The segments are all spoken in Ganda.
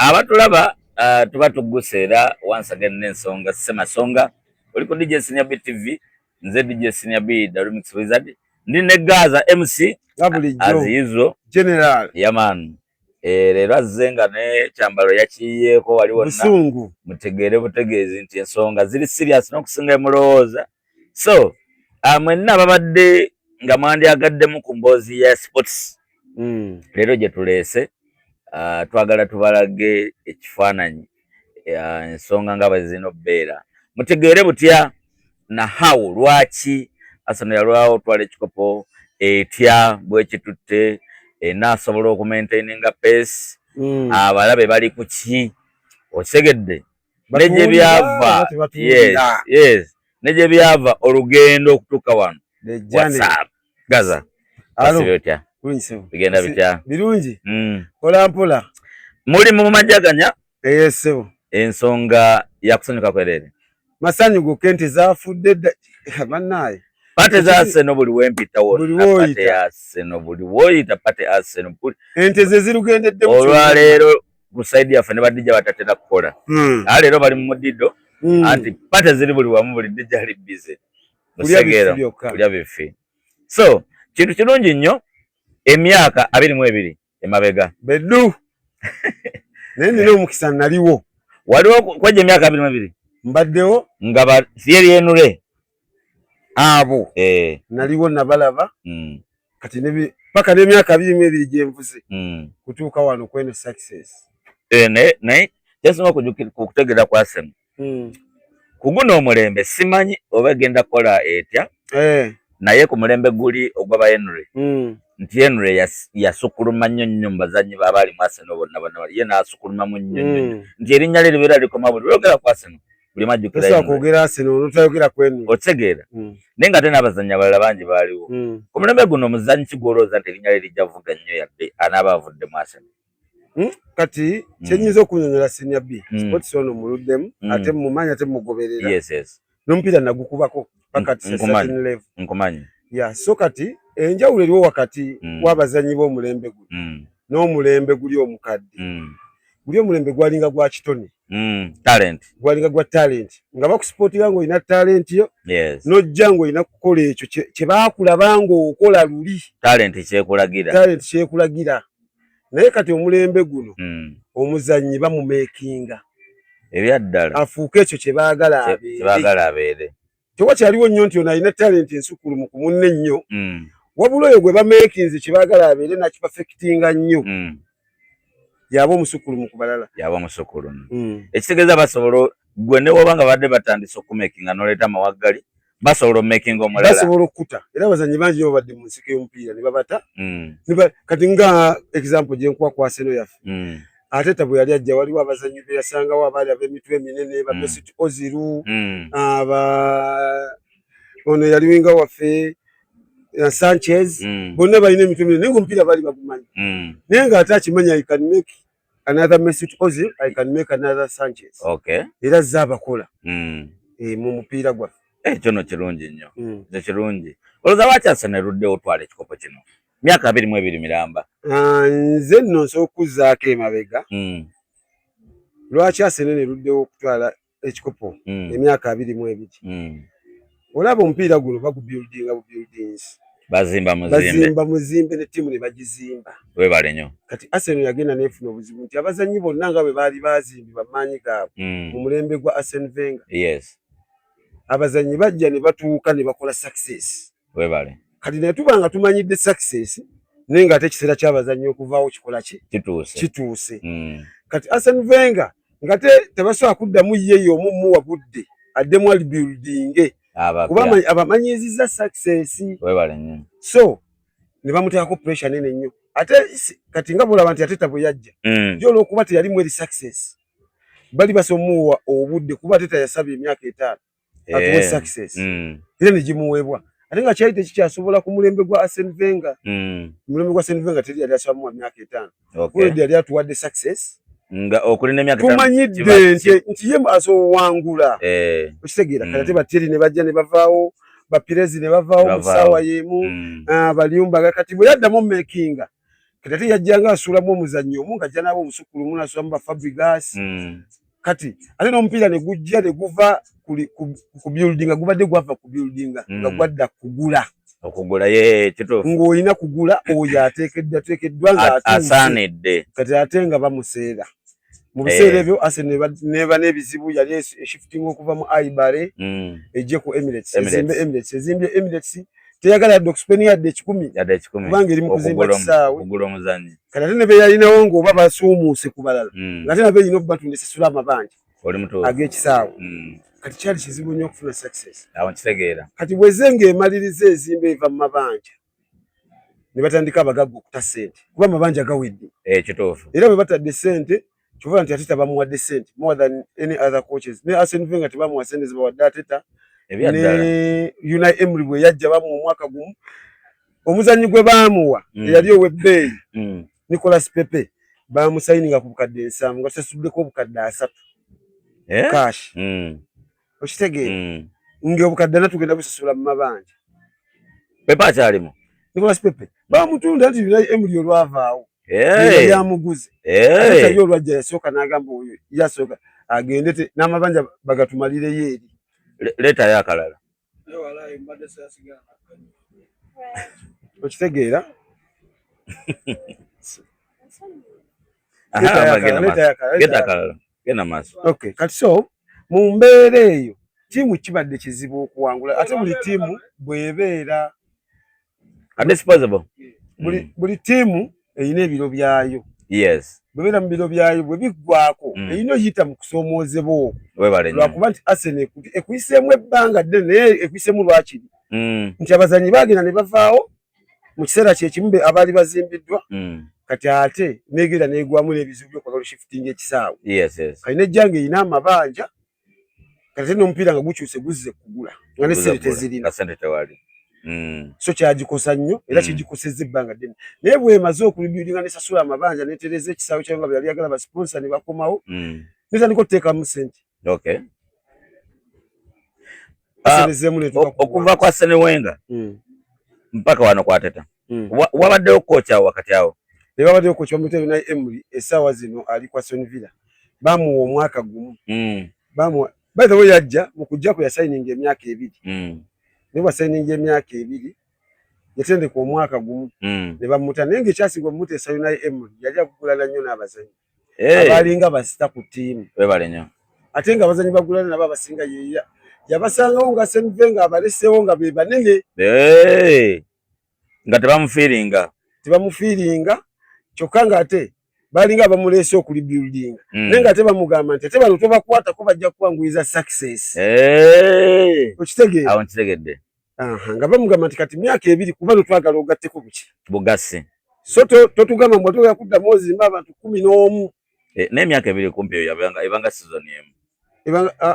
abatulaba tuba tuguseera once again n'ensonga Ssemasonga oli ku DJ Senior B TV nze DJ Senior B the Remix Wizard ndi ne Gaza MC azizo General yaman leero azze nga ne kyambalo yakiyeeko wali wonna busungu mutegeere butegeezi nti ensonga ziri serious n'okusinga mulowooza so mwenna babadde nga mwandyagadde ku mboozi ya sports leero gye tuleese twagala tubalage ekifaananyi ensonga nga bwe zino bbeera mutegeere butya na how lwaki Arsenal yalwawo twala ekikopo etya bwekitutte naasobola okumaintaininga pace abalabe bali ku ki osegedde negye byava yes negye byava olugendo okutuuka wano WhatsApp Gaza asibyotya bigenda bitya birungi mpola mpola muli mu majaganya eyesebo ensonga yakusanyuka kwerere masanyu kenti zafudde bannaye pate za Arsenal buli wempita pate ya Arsenal buli woyita pate Arsenal ente ze zirugendedde olwaleero ku side yafe ne badija batatera kukola leero bali mu mudido anti pate ziri buli wamu buli dija ali busy musegero kulya bifi so kintu kirungi nnyo emyaka 22 emabega beddu nene n'omukisa naliwo waliwo kwaje emyaka 22 mbaddewo nga ba fieri yenule abo naliwo nabalaba kati nebi paka n'emyaka 22 gyenvuze kutuuka wano kweno success ne jasoma kutegera kwa Arsenal kuguno omulembe simanyi oba genda kola etya naye ku mulembe guli ogwaba Henry nti Henry yasukuluma nnyo mbazanyi babali mu Arsenal bonna ye naasukuluma mu nnyo nti erinnya lye libeera likoma buli lwogera ku Arsenal buli majjukira esa kwogera Arsenal notayogera kwenu otegeera naye nga tena abazanyi abalala bangi baaliwo ku mulembe guno omuzanyi kigwolooza nti erinnya lye lijja vuga nnyo yadde anaaba avudde mu Arsenal kati kyenyinza okunyonyola Senior B sports ono muluddemu ate mumanya ate mugoberera yes n'omupiira nagukubako paka nkumanyi ya so kati enjawulo eriwo wakati w'abazanyi b'omulembe guno n'omulembe guli omukadde guli omulembe gwalinga gwa kitone talent gwalinga gwa talent nga bakusipootira ng'olina talent yo n'ojja ng'olina kukola ekyo kye baakulaba ng'okola luli talent kyekulagira naye kati omulembe guno omuzanyi bamumeekinga ebyaddala afuuka ekyo kye baagala abeere tewakyaliwo nnyo nti ono alina talent ensukulumu ku munne nnyo wabula oyo gwe bameekinze kye baagala abeere nakibafekitinga nnyo yaba omusukulumu ku balala yaba omusukulumu ekitegeeza basobola gwe ne woba nga badde batandise okumeekinga n'oleeta amawaggali basobola omumeekinga omulala basobola okkuta era abazanyi bangi nyo babadde mu nsiko y'omupiira ne babata kati nga example gye nkuwa ku Arsenal yaffe Ateta bwe yali ajja waliwo abazanyi be yasangawo abaali ab'emitwe eminene ba Mesut Ozil ono yali winga waffe Sanchez bonna balina emitwe minene naye ng'omupiira baali bagumanyi naye ng'ate akimanya I can make another Mesut Ozil I can make another Sanchez era azze abakola mu mupiira gwaffe kyono kirungi nnyo kirungi olowooza lwaki Arsenal eruddewo otwala ekikopo kino myaka 22 miramba nze nno nsobola okuzzaako emabega lwaki Arsenal eruddewo okutwala ekikopo emyaka 22 olaba omupiira guno bagubuildinga buildings bazimba muzimbe ne ttiimu ne bagizimba webale nnyo kati Arsenal yagenda neefuna obuzibu nti abazannyi bonna nga bwe baali bazimbibwa maanyi gaabwe mu mulembe gwa Arsene Wenger abazanyi bajja ne batuuka ne bakola success webale kati ne tuba nga tumanyidde success naye nga ate ekiseera ky'abazanyi okuvaawo kikola kituuse kati Arsene Wenger nga tebasobola kuddamu ye omu wabudde addemu alibuildinge kuba abamanyizizza success webale nnyo so ne bamuteekako pressure nene nnyo ate kati nga bulaba nti Ateta bwe yajja yo olw'okuba teyalimu eri success bali basomuwa obudde kuba Ateta yasabye emyaka 5 atuwe success era ne gimuweebwa ate nga kyali tekikyasobola ku mulembe gwa Arsene Wenger mulembe gwa Arsene Wenger teri yali asabamu myaka 5 kuba yali atuwadde success nga okulina emyaka 5 tumanyidde nti ye asowangula okitegeera kati ate Batieri ne bajja ne bavaawo Bapirezi ne bavaawo mu ssaawa y'emu Baliumba kati bwe yaddamu makinga kati yajjanga asulamu omuzannyo omu nga jjanabo omusukulu muna asulamu ba Fabregas kati ate n'omupiira ne gujja ne guva ku building nga gubadde gwava ku building nga gwadda kugula okugula ye kituufu ng'olina kugula oyo ateekeddwa nga asaanidde kati ate nga bamuseera mu biseera ebyo Arsenal neba n'ebizibu yali shifting okuva mu Aibare ejje ku Emirates ezimbye Emirates teyagala yadde okusipeni yadde 10 kubanga eri mu kuzimba kisaawe okugula omuzannyi kati ate ne be yalinawo ng'oba basuumuuse ku balala ng'ate nabo erina okubatunda esasula amabanja ag'ekisaawe kati kyali kizibu nnyo okufuna success awo nkitegeera kati bweze ng'emaliriza ezimba eva mu mabanja ne batandika abagagga okuta ssente kuba amabanja gawedde kituufu era bwe batadde ssente kyova nti Ateta bamuwadde ssente more than any other coaches ne Arsene Wenger tebamuwa ssente zibawadde Ateta ne Unai Emery bwe yajja bamuwa omwaka gumu omuzannyi gwe baamuwa eyali ow'ebbeeyi Nicolas Pepe bamusayininga ku bukadde 7 nga tusasuddeko obukadde 3 cash okitegeera ng'obukadde 4 tugenda busasula mu mabanja Pepe akyalimu Nicolas Pepe bamutunda nti Unai Emery olwavaawo yamuguze ate yo olwajja yasooka n'agamba oyo yasooka agende n'amabanja bagatumalireyo eri leeta yakalala okitegeera genda maaso okay kati so mu mbeera eyo tiimu kibadde kizibu okuwangula ate buli tiimu bw'ebeera buli tiimu eyina ebiro byayo bwebeera mu biro byayo bwe biggwako eyina oyita mu kusoomoozebwa okwo lwakuba nti Arsenal ekuyiseemu ebbanga ddene naye ekuyiseemu lwakiri nti abazannyi baagenda ne bavaawo mu kiseera kyekimu abaali bazimbiddwa kati ate negenda negwamu n'ebizibu byokola shifting ekisaawe kati nejjanga eyina amabanja kati ate n'omupiira nga gukyuse guzze kugula nga n'essente tezirina so kyagikosa nnyo era kigikosezza ebbanga ddene naye bw'emaze okulibyulinga nesasula amabanja netereza ekisaawe kyayo nga bwe yali yagala basponsa ne bakomawo netandika okuteekamu ssente okuva kwa Arsene Wenger mpaka wano kwa Ateta wabaddewo koocha awo wakati awo wabaddewo koocha bamuyita Unai Emery essaawa zino ali kwa Aston Villa bamuwa omwaka gumu by the way yajja mu kujjako yasayininga emyaka 2 ne bwasayininga emyaka 2 yatendeka omwaka gumu ne bamuta naye ng'ekyasinga omuteesa Unai Emery yali agugulana nnyo n'abazanyi abaalinga basita ku ttiimu ate nga abazanyi bagulana nabo abasinga yeeya yabasangawo nga Arsene Wenger abaleseewo nga be banene nga tebamufiiringa kyokka ng'ate baalinga bamuleese okuli building naye ng'ate bamugamba nti ate bano tobakwatako bajja kuwanguyiza success okitegeera awo nkitegedde nga bamugamba nti kati myaka 2 kuba twagala ogatteko bugasi so totugamba mbwe toya kuddamu ozimba abantu 11 n'emyaka 2 kumpi ebanga season emu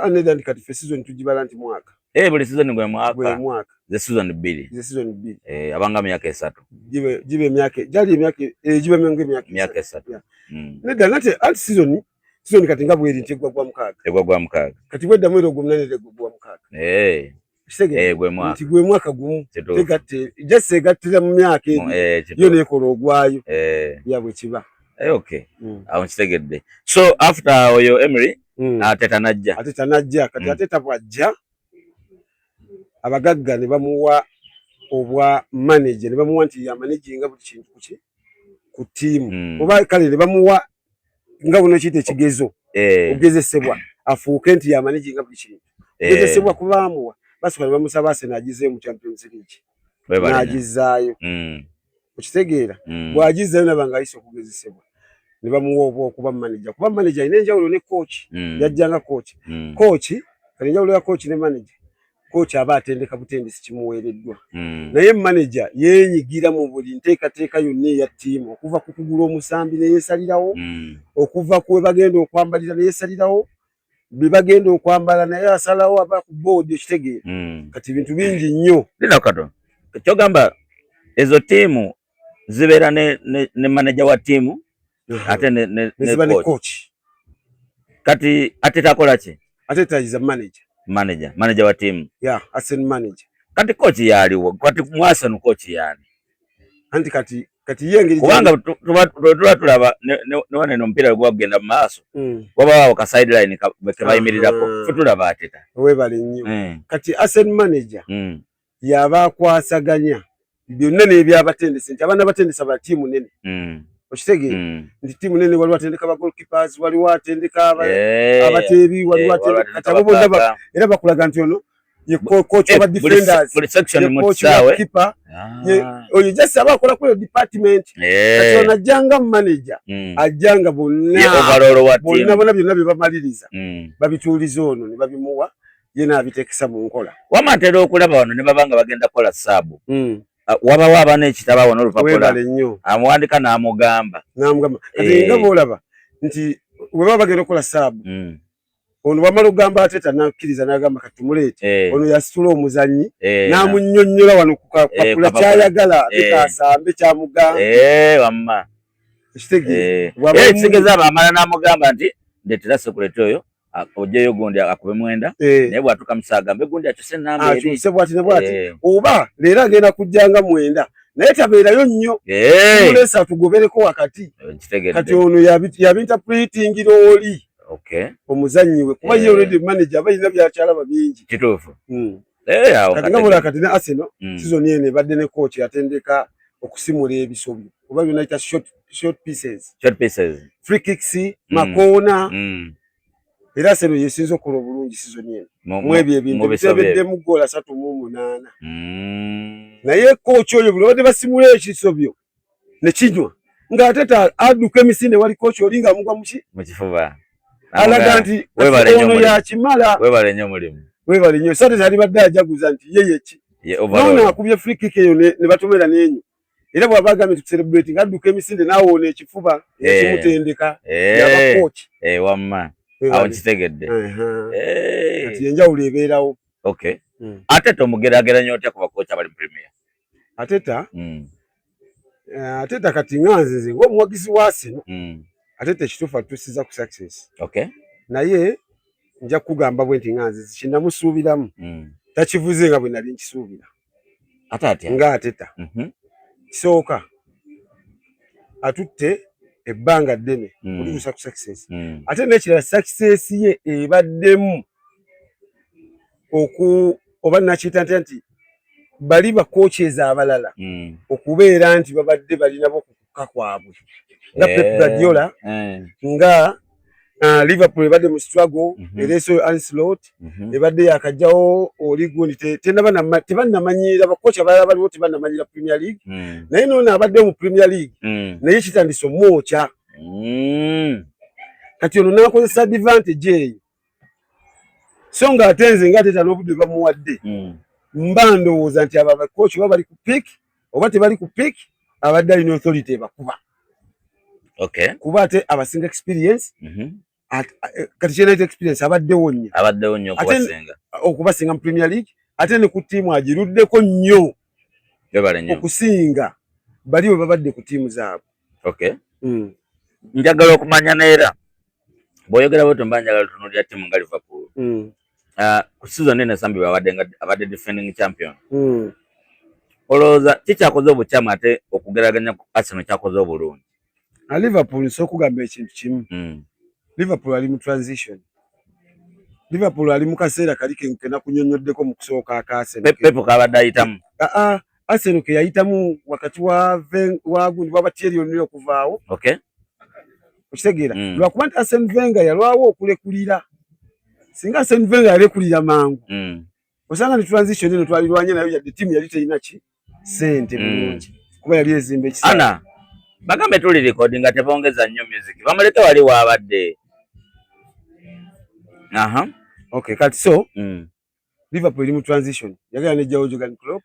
nedda nti kati fe season tugibala nti mwaka buli season gwe mwaka ze season 2 abanga myaka 3 jibe emyaka jali emyaka jibe myaka 3 nedda nate anti season kati nga bweri nti egwa gwa mukaaga kati bwedda mwero gwa munane gwa mukaaga gwe mwaka gumu tegatte just egattira mu myaka yo nekola ogwayo yabwe kiba awo nkitegedde so after oyo Emery Ateta najja kati Ateta bwajja abagagga ne bamuwa obwa manager ne bamuwa nti yamanaginga buli kintu ku ttiimu oba kale ne bamuwa nga buno kiyita ekigezo ogezesebwa afuuke nti yamanaginga buli kintu ogezesebwa kubaamuwa basooka ne bamusaba Arsenal agizeeyo mu Champions League n'agizaayo okitegeera bw'agizaayo naba ng'ayise okugezesebwa ne bamuwa obwa okuba manager kuba manager alina enjawulo ne coach yajjanga coach kale enjawulo ya coach ne manager coach aba atendeka butendesi kimuweereddwa naye manager yeenyigira mu buli nteekateeka yonna eya ttiimu okuva ku kugula omusambi ne yeesalirawo okuva ku we bagenda okwambalira ne yeesalirawo bye bagenda okwambala naye asalawo aba ku board ekitegeera kati bintu bingi nnyo linakato kyogamba ezo ttiimu zibeera ne manager wa ttiimu ate ne coach kati Ateta akola ki Ateta is a manager wa ttiimu Arsenal manager kati coach yaliwo kati mu Arsenal coach yani anti kati kati yengeri kubanga tuba tulaba ne no mpira gwagenda mu maaso wabaawo ka sideline ke bayimirirako tutulaba Ateta webale nnyo kati asset manager yaba kwasaganya byonna n'ebyabatendese nti abaana batendesa ba tiimu nene okitegeera nti tiimu nene waliwo atendeka ba goalkeepers waliwo atendeka abateebi waliwo atendeka kati abo bonna era bakulaga nti ono ye coach wa defenders coach wa keeper oyo just abakola ku department kati ono ajjanga manager ajjanga bonna byonna bye bamaliriza babituuliza ono ne babimuwa ye n'abitekesa mu nkola wamatera okulaba wano ne babanga bagenda kola saabu wabawo abaana ekitaba wano olupapula amuwandika n'amugamba kati nga boolaba nti we baba bagenda okukola saabu ono bamala okugamba Ateta n'akkiriza n'agamba kati tumuleete ono yasitula omuzannyi n'amunnyonnyola wano ku kapapula kyayagala asambe kyamugamba wamma ekitegeeza bamala n'amugamba nti ndeetera sekulete oyo ojjeyo gundi akube mwenda naye bwatuka musagambe gundi akyuse enamba eri akyuse bwati ne bwati oba leero agenda kujjanga mwenda naye tabeerayo nnyo muleesa atugobereko wakati kati ono yabinterpretingira oli omuzannyi we kuba ye already manager abayina byakyalaba bingi kituufu kati nga bula kati ne Arsenal season eno ebadde ne coach yatendeka okusimula ebisobyo oba byonna short pieces free kicks makoona era Arsenal yesinza okukola obulungi season eno mu ebyo ebintu bitebeddemu goola 38 naye coach oyo buli badde basimula ekisobyo ne kinywa nga Ateta adduka emisinde wali coach oli nga amugwa mu kifuba alaga nti ono yakimala webale nnyo Ateta ali badde ajaguza nti yeyeki nono akubye free kick eyo ne batomera n'enyo era bw'aba agambye nti celebrating adduka emisinde n'awoona ekifuba ekimutendeka yaba coach wamma awo nkitegedde kati enjawulo ebeerawo Ateta omugeraageranya otya ku bakocha abali mu Premier Ateta kati nga nze ng'omuwagizi wa Arsenal Ateta ekituufu atuusiza ku success naye nja kugamba bwe nti nga nze kinnamusuubiramu takivuze nga bwe nali nkisuubira nga Ateta kisooka atutte ebbanga ddene okutuusa ku success ate n'ekirala success ye ebaddemu oba nakiyita ntya nti bali ba coaches abalala okubeera nti babadde balinabo okukka kwabwe nga Pep Guardiola nga Liverpool ebadde mu struggle ereeso Ancelotti ebadde yakajjawo oli gundi tebannamanyira bakocha abalala baliwo tebannamanyira Premier League naye noono abadde mu Premier League naye kitandise omwokya kati ono n'akozesa advantage eyo so nga ate nze nga Ateta n'obudde bamuwadde mba ndowooza nti abo abakocha oba bali ku pick oba tebali ku pick abadde alina authority ebakuba kuba ate abasinga experience kati kyena experience abaddewo nnyo okubasinga mu Premier League ate ne ku ttiimu agiruddeko nnyo okusinga bali we babadde ku ttiimu zaabwe njagala okumanya neera bw'oyogera bwetyo mba njagala tunuulira ttiimu nga Liverpool ku season eno Sambi abadde defending champion olowooza kikyakoze obukyamu ate okugeraganya ku Arsenal kyakoze obulungi Liverpool nsobola okugamba ekintu kimu Liverpool ali mu transition Liverpool ali mu kaseera kali kenakunyonnyoddeko mu kusooka aka Arsenal Pep kabadde ayitamu Arsenal ke yayitamu wakati wa gundi baba Thierry Henry okuvaawo okitegeera lwakuba nti Arsene Wenger yalwawo okulekulira singa Arsene Wenger yalekulira mangu osanga ni transition eno twalirwanye nayo yadde ttiimu yali terina ki ssente bulungi kuba yali ezimba ekisana bagambe tuli recording nga tebongeza nnyo music bamuleke wali waabadde kati so Liverpool eri mu transition yagala nejjawo Jurgen Klopp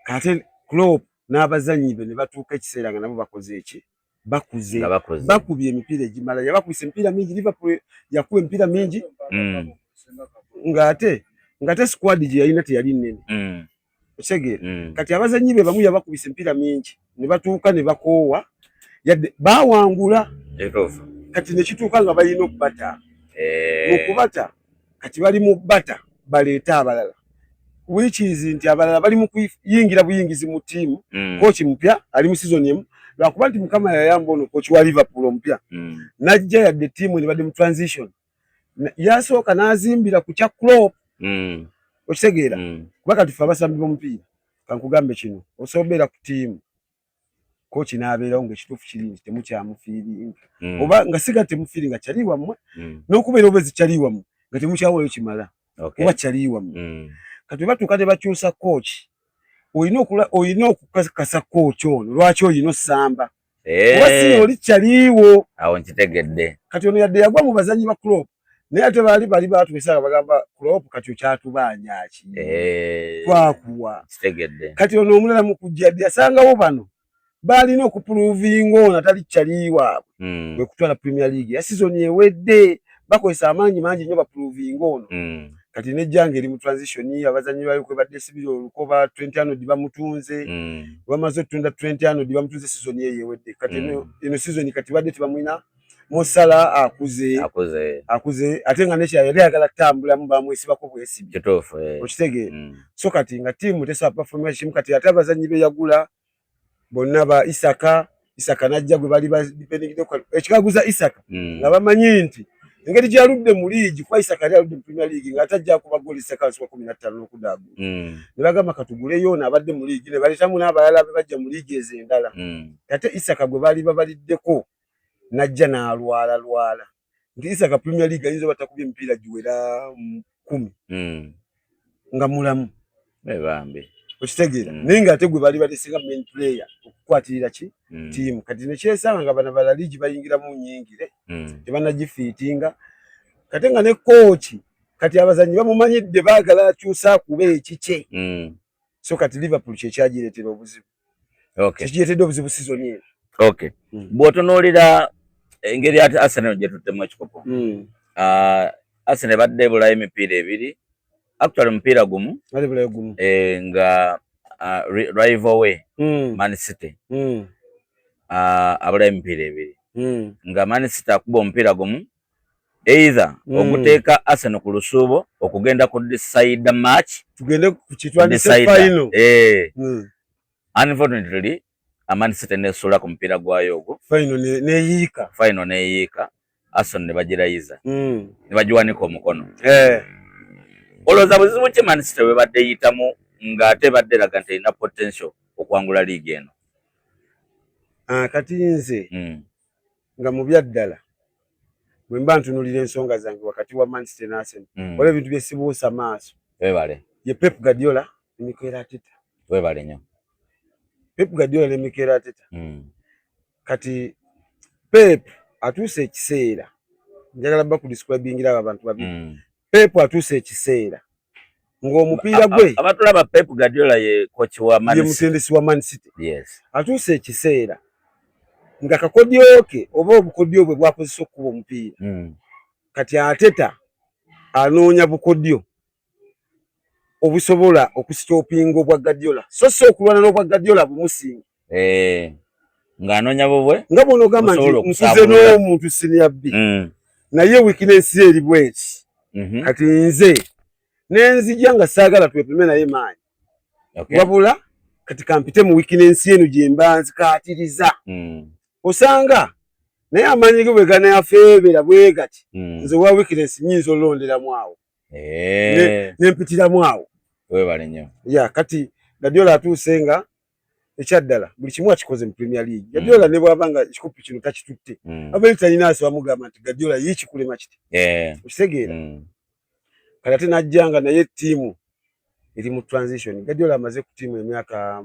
ate Klopp n'abazannyi be ne batuuka ekiseera nga nabo bakoze eki bakuze bakubye emipiira egimala yabakubisa emipiira mingi Liverpool yakuba emipiira mingi ng'ate squad gye yalina teyali nnene okitegeera kati abazannyi be bamu yabakubisa emipiira mingi ne batuuka ne bakoowa yadde baawangula kati ne kituuka nga balina okubata mu kubata kati bali mu bata baleeta abalala which is nti abalala bali mu kuyingira buyingizi mu timu coach mpya ali mu season emu lwakuba nti mukama yayamba ono coach wa Liverpool mpya najja yadde timu ne badde mu transition yasooka n'azimbira ku kya Klopp okitegeera kuba kati ffe abasambi b'omupiira kankugambe kino osobeera ku timu coach n'abeerawo ng'ekituufu kiri nti temukyamufiiringa oba nga siga temufiiringa kyali wammwe n'okubeera obezi kyali wammwe nga temukyawayo kimala oba kyali wammwe kati batuuka ne bakyusa coach olina okukakasa coach ono lwaki olina osamba oba si oli kyaliiwo awo nkitegedde kati ono yadde yagwa mu bazanyi ba Klopp naye ate bali batubisa bagamba Klopp kati okyatubanya ki twakuwa kitegedde kati ono omulala mu kujja yasangawo bano balina okupuluvinga ono atali kyaliiwa bwe kutwala Premier League ya season ewedde bakozesa amaanyi mangi nnyo bapuluvinga ono kati nejjange eri mu transition abazanyi bayo kwe badde sibiro olukoba 20 di bamutunze bamaze tunda 20 di bamutunze season ewedde kati eno season kati badde tibamwina Mosala akuze ate nga nekya yali agala tambula mu bamwesibako bwesibi kituufu okitege so kati nga timu tesa performance kimu kati ate abazanyi be yagula bonna ba Isaka najja gwe bali depending ekikaguza Isaka nga bamanyi nti engeri gyaludde mu liigi kwa Isaka yaludde mu Premier League nga atajja kuba goli sekansi wa 15 n'okudagu ne bagamba katuguleyo n'abadde mu liigi ne baletamu n'abalala bajja mu liigi ez'endala ate Isaka gwe bali babaliddeko najja n'alwala nti Isaka Premier League ayinza batakubye emipiira giwera 10 nga mulamu bambi okitegeera naye nga ate gwe bali balesinga main player okukwatirira ki tiimu kati nekyesanga nga bana bala liigi bayingira mu nyingire tebanagifiitinga kati nga ne kooki kati abazanyi bamumanyidde baagala akyusa kuba ekikye so kati Liverpool kyekyagireetera obuzibu kyekireetedde obuzibu season eno bw'otunuulira engeri ate Arsenal gye tuttemu ekikopo Arsenal badde ebulayo emipiira ebiri actually mupiira gumu nga rivalry Man City abulayo emipiira ebiri nga Man City akuba omupiira gumu either oguteeka Arsenal ku lusuubo okugenda ku decide match tugende ku kitwandise final unfortunately Man City nesuula ku mupiira gwayo ogwo final neyiika Arsenal ne bagirayiza ne bagiwanika omukono olowooza buzibu ki Man City bwe badde yitamu ng'ate badde laga nti erina potential okwangula liigi eno kati nze nga mu byaddala bwe mba ntunuulira ensonga zange wakati wa Man City ne Arsenal waliwo ebintu bye sibuusa maaso ye Pep Guardiola ne Mikel Arteta webale nnyo Pep Guardiola ne Mikel Arteta kati Pep atuuse ekiseera njagala bakudescribingira abantu babiri Pep atuuse ekiseera ng'omupiira gwe abatulaba Pep Guardiola ye coach wa Man City ye mutendesi wa Man City yes atuuse ekiseera nga kakodyo ke oba obukodyo bwe bwakozesa okuba omupiira kati Arteta anoonya bukodyo obusobola okusitopinga obwa Guardiola so okulwana n'obwa Guardiola bumusinga ng'anoonya bubwe nga bw'onogamba nti nkuze n'omuntu senior B naye weakness eri bweki kati nze nenzija nga saagala twepime naye maanyi wabula kati kampite mu weakness eno gye mba nzikaatiriza osanga naye amaanyi ge bwe ganafeebera bwe gati nze wa weakness nnyinza olonderamu awo nempitiramu awo webale nnyo kati Guardiola atuuse nga ekyaddala buli kimu akikoze mu Premier League Guardiola ne bw'abanga ekikopo kino takitutte abaali talinaasi bamugamba nti Guardiola yikikulema kiti okitegeera kati ate najjanga naye ttiimu eri mu transition Guardiola amaze ku ttiimu emyaka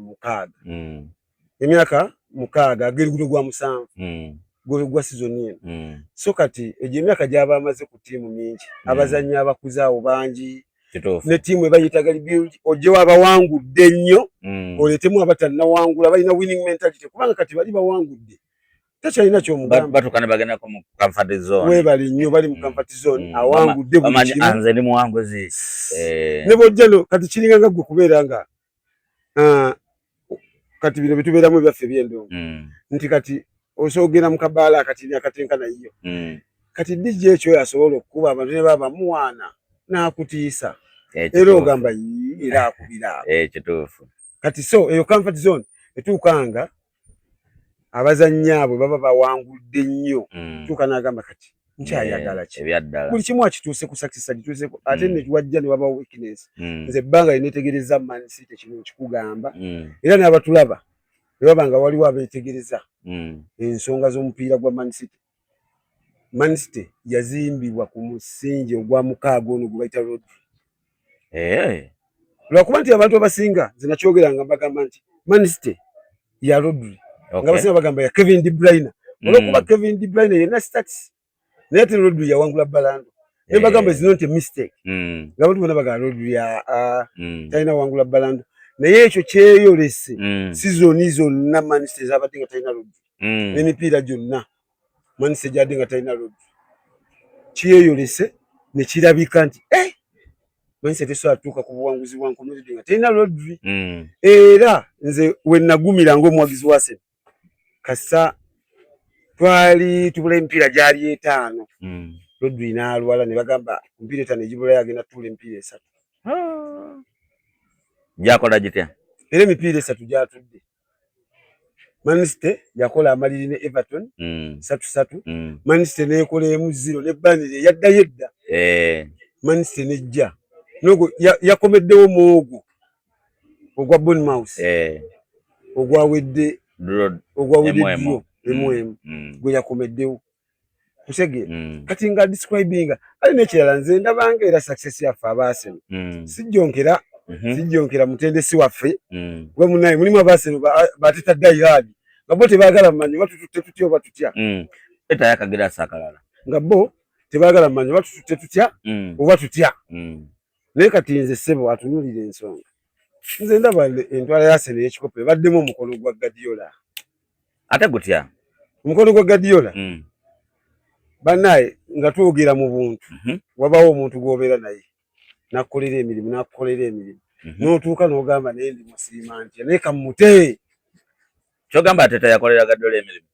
6 ag'erugudo gwa 7 gwa season eno so kati egyo emyaka gy'aba amaze ku ttiimu mingi abazannyi abakuze awo bangi ne ttiimu ebayitaga rebuild ojjewo abawangudde nnyo oleetemu abatannawangula balina winning mentality kubanga kati bali bawangudde takyalina kyomugamba batuuka ne bagenda mu comfort zone webali nnyo bali mu comfort zone awangudde buli kimu anze ndi muwanguzi ne bojja no kati kiringa nga gwe kubeera nga kati bino bitubeeramu ebyaffe by'endongo nti kati osoogera mu kabaala akatini akatenkana iyo kati DJ ekyo yasobola okukuba abantu ne baba muwaana n'akutiisa era ogamba era akubira kituufu kati so eyo comfort zone etuukanga abazannyi abo baba bawangudde nnyo tuuka n'agamba kati nkyayagala ki buli kimu akituuse ku success agituuseko ate ne wajja ne wabawo weakness nze ebbanga lineetegereza Man City kino kikugamba era n'abatulaba ne baba nga waliwo abeetegereza ensonga z'omupiira gwa Man City. Man City yazimbibwa ku musingi ogwa mukaaga ono gwe bayita Rodri. Lwakuba nti abantu abasinga nze nakyogeranga mbagamba nti Man City ya Rodri nga basinga bagamba ya Kevin De Bruyne olwokuba Kevin De Bruyne yenna stats naye ate Rodri yawangula Ballon d'Or ne bagamba is not a mistake nga abantu bonna bagamba Rodri talina wangula Ballon d'Or naye ekyo kyeyolese sizoni zonna Man City zabadde nga talina Rodri n'emipiira gyonna Man City gyadde nga talina Rodri kyeyolese ne kirabika nti Man City tesobola tuuka ku buwanguzi bwa nkomere nga talina Rodri era nze we nagumira ng'omuwagizi wa Arsenal kasa twali tubula emipiira gyali 5 Rodri n'alwala ne bagamba emipiira 5 egibulayo agenda tuula emipiira 3 gyakola gitya era emipiira 3 gyatudde Man City yakola amaliri ne Everton 3-3 Man City neekola 1-0 ne Burnley yaddayo edda Man City nejja nogo yakomeddewo muogo ogwa Bournemouth ogwawedde emu gwe yakomeddewo kusege kati nga describinga ali nekirala nze ndabanga era success yaffe abaaseno sijjonkera mutendesi waffe gwe munaye mulimu abaaseno bateta dayihadi nga bo tebaagala mmanyi batututte tutya oba tutya eta yakagira sakalala nga bo tebaagala mmanyi batututte tutya oba tutya naye kati nze ssebo atunuulira ensonga nze ndaba entwala ya Arsenal y'ekikopo ebaddemu omukono gwa Guardiola ate gutya omukono gwa Guardiola bannaye nga twogera mu buntu wabawo omuntu gw'obeera naye n'akukolera emirimu n'otuuka n'ogamba naye ndi musiima ntya naye kammute kyogamba Ateta yakolera Guardiola emirimu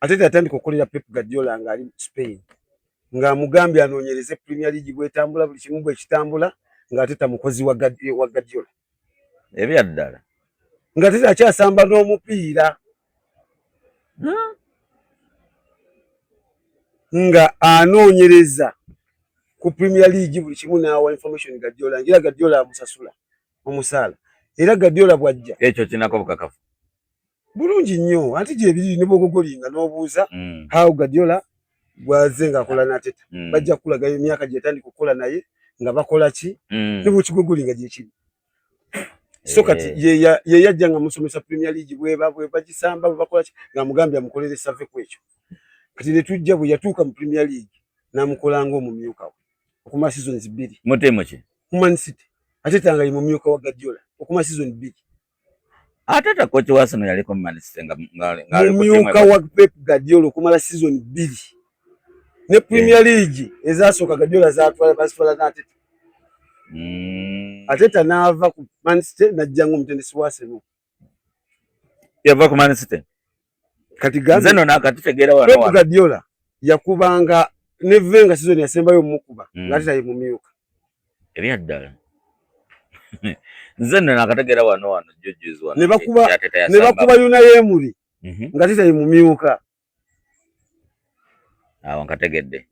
Ateta yatandika okukolera Pep Guardiola ng'ali Spain ng'amugambye anoonyereze Premier League bw'etambula buli kimu bw'ekitambula ng'Ateta mukozi wa Guardiola ebya ddala ng'Ateta akyasamba n'omupiira nga anoonyereza ku Premier League buli kimu n'awa information Guardiola ngira Guardiola amusasula omusaala era Guardiola bw'ajja ekyo kinako bukakafu bulungi nnyo anti gyebiri ne bwogogolinga n'obuuza how Guardiola bwaze ng'akola n'Ateta bajja kulaga emyaka gyetandika okukola naye nga bakola ki ne bwekigogolinga gyekiri so kati ye yajja nga musomesa Premier League bwe bagisamba bwe bakola ki ng'amugambye amukolere save ku ekyo kati ne tujja bwe yatuuka mu Premier League n'amukola ng'omumyuka we okumala seasons 2 mutemu ki mu Man City Ateta nga ye mumyuka wa Guardiola okumala season 2 Ateta kochi wa Arsenal yaliko mu Man City nga mumyuka wa Pep Guardiola okumala season 2 ne Premier League ezasooka Guardiola zatwala basitwala n'Ateta Ateta n'ava ku Man City n'ajja ng'omutendesi wa Arsenal yava ku Man City kati gambe nzeno nakatutegeera wano Pep Guardiola yakubanga ne Wenger season yasembayo mukuba ng'Ateta ye mumyuka ebya ddala nzeno nakategeera wano judges wano ne bakuba Unai Emery ng'Ateta ye mumyuka awo nkategedde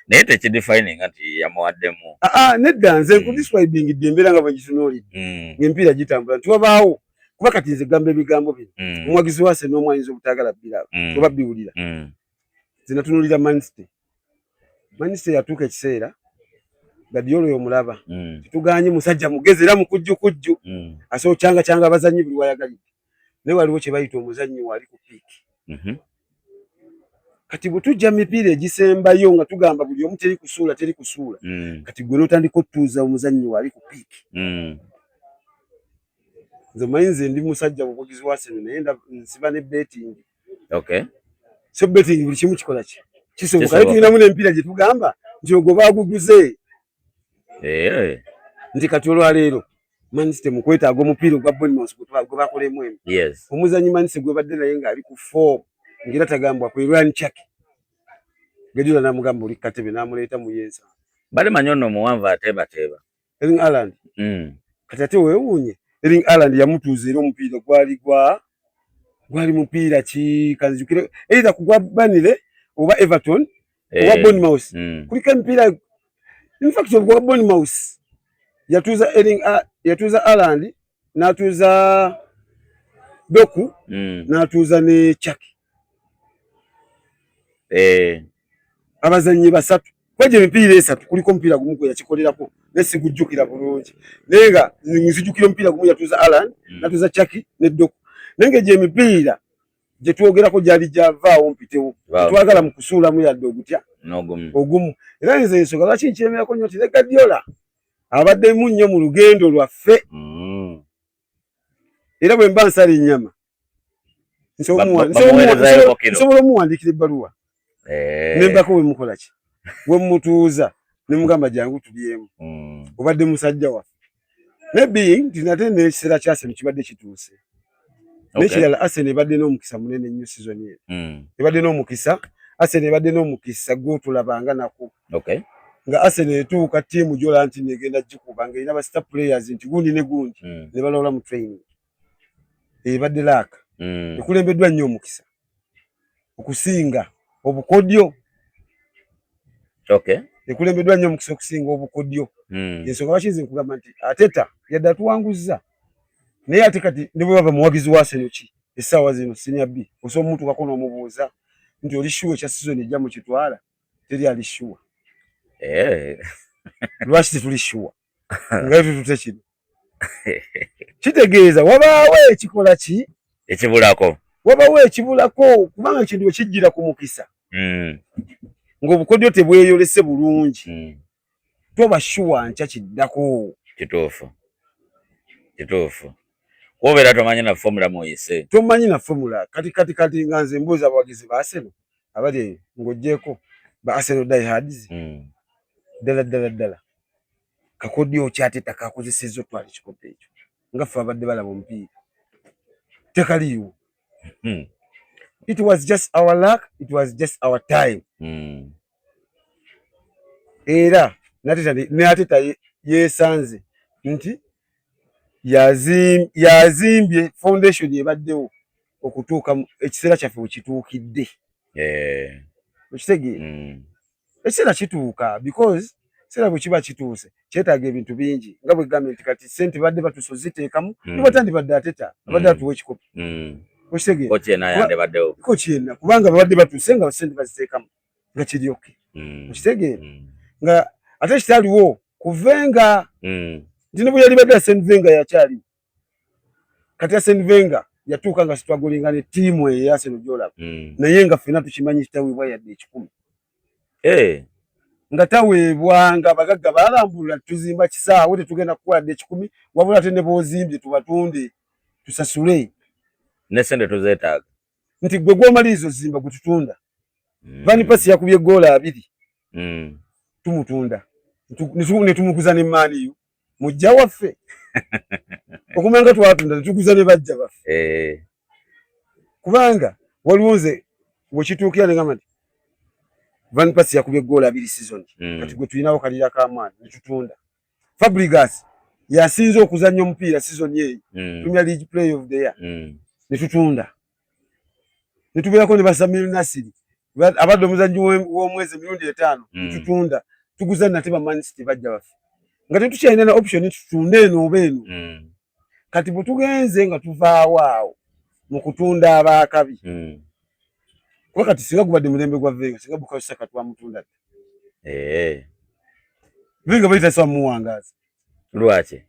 naye tekidefininga nti yamuwaddemu nedda nze nkudescribingidde embeera nga bwegitunuulidde ng'emipiira gitambula nti wabaawo kuba kati nze gamba ebigambo bino omuwagizi wa Arsenal n'omwanyisa obutaagala bbira oba biwulira nze natunuulira Man City yatuuka ekiseera Guardiola oyo omulaba tetuganye musajja mugezi era mukujjukujju asookyanga abazannyi buli wayagalidde naye waliwo kye bayita omuzannyi wali ku piiki kati bwe tujja mipiira egisembayo nga tugamba buli omu teri kusuula kati gwe n'otandika otutuuza omuzannyi wali ku piiki nze manyi nze ndi musajja buvugizi wa Arsenal naye nsiba ne betting so betting buli kimu kikola ki kisoboka naye tulinamu n'emipiira gye tugamba nti ogwo baaguguze nti kati olwaleero Man City mu kwetaaga omupiira ogwa Bournemouth gwe bakolemu emu omuzannyi Man City gwe badde naye ng'ali ku 4 ngira tagambwa ku Ryan Chaki Guardiola n'amugamba oli katebe n'amuleeta mu yensa bali manyo nno muwanvu ateeba Erling Haaland kati ate weewuunye Erling Haaland yamutuuza era omupiira gwali mupiira ki kanzijukire either kugwa Burnley oba Everton oba Bournemouth kuliko emipiira in fact ogwa Bournemouth yatuuza Haaland n'atuuza Doku n'atuuza ne Chaki abazannyi basatu kwaje emipiira esatu kuliko omupiira gumu gwe yakikolerako nesigujjukira bulungi naye nga nzijukira omupiira gumu yatuuza Haaland n'atuuza Chaki ne Doku naye gye emipiira gye twogerako gyali gyavaawo mpitewo twagala mu kusuulamu yadde ogutya ogumu era nze ensonga lwaki nkyemerako nnyo nti ne Guardiola abaddemu nnyo mu lugendo lwaffe era bwe mba nsala ennyama nsobola omuwandiikira ebbaluwa nembako we mukola ki we mutuuza ne mugamba jangu tulyemu obadde musajja waffe maybe nti nate n'ekiseera kya Arsenal kibadde kituuse n'ekirala Arsenal ebadde n'omukisa munene nnyo season eno ebadde n'omukisa Arsenal ebadde n'omukisa gw'otulabanga nako nga Arsenal etuuka ttiimu gy'olaba nti negenda gikuba ng'erina ba star players nti gundi ne gundi ne balawula mu training ebadde laaka ekulembeddwa nnyo omukisa okusinga obukodyo ekulembeddwa nnyo omukisa okusinga obukodyo ensonga lwaki nze nkugamba nti Ateta yadde atuwanguzza naye ate kati ne bwe bava muwagizi wa Arsenal ki essaawa zino senior B osobola omutuukako n'omubuuza nti oli sure ekya season ejja mu kitwala teri ali sure lwaki tetuli sure nga tutute kino kitegeeza wabaawo ekikola ki ekibulako wabaawo ekibulako kubanga ekintu bwe kijjira ku mukisa ng'obukodyo tebweyolese bulungi toba sure nkya kiddako kituufu wobeera tomanyi na formula muyise tomanyi na formula kati nga nze mbuuza abawagizi ba Arsenal abali ng'oggyeko ba Arsenal diehards ddala kakodyo ki Ateta kakozesezza otwala ekikopo ekyo nga ffe abadde balaba omupiira tekaliiwo it was just our luck, it was just our time era Ateta yeesanze nti yazimbye foundation ebaddewo okutuuka ekiseera kyaffe wekituukidde ekitegeera ekiseera kituuka because ekiseera bwe kiba kituuse kyetaaga ebintu bingi nga bwe gambye nti kati ssente badde batuuse oziteekamu nibatandibadde Ateta abadde atuwa ekikopo ekitegeera kubanga babadde batuuse nga ssente baziteekamu nga kiryoke ekitegeera nga ate ekitaliwo kuvenga nti ne bwe yali badde Arsene Wenger yakyaliwo kati Arsene Wenger yatuuka nga sitwagolinga ne ttiimu eyo Arsenal gy'olaba naye nga ffenna tukimanyi kitaweebwa yadde 10 nga taweebwa nga abagagga baalambulula tuzimba kisaawe tetugenda kukola dde 10 wabula ate ne boozimbye tubatunde tusasule ne sente tuzeetaaga nti gwe gw'omaliriza ozimba gwe tutunda Van Persie yakubye goola 2 tumutunda ne tumuguza ne Man U mujja waffe okumanga twatunda ne tuguza ne bajja baffe kubanga waliwo nze bwekituukira ne ngamba nti Van Persie yakubye goola 2 season kati gwe tulinawo kalira k'amaanyi ne tutunda Fabregas yasinze okuzannya omupiira season eyo Premier League Player of the Year ne tutunda ne tubeerako ne Samir Nasri abadde omuzannyi w'omwezi emirundi 5 ne tutunda tuguza nate ba Man City bajja baffe nga tetukyalina na option tutunde eno oba eno kati bwe tugenze nga tuvaawo awo mu kutunda abaakabi kuba kati singa gubadde mulembe gwa Wenger singa Bukayo Saka twamutunda Wenger bayita muwangaazi lwaki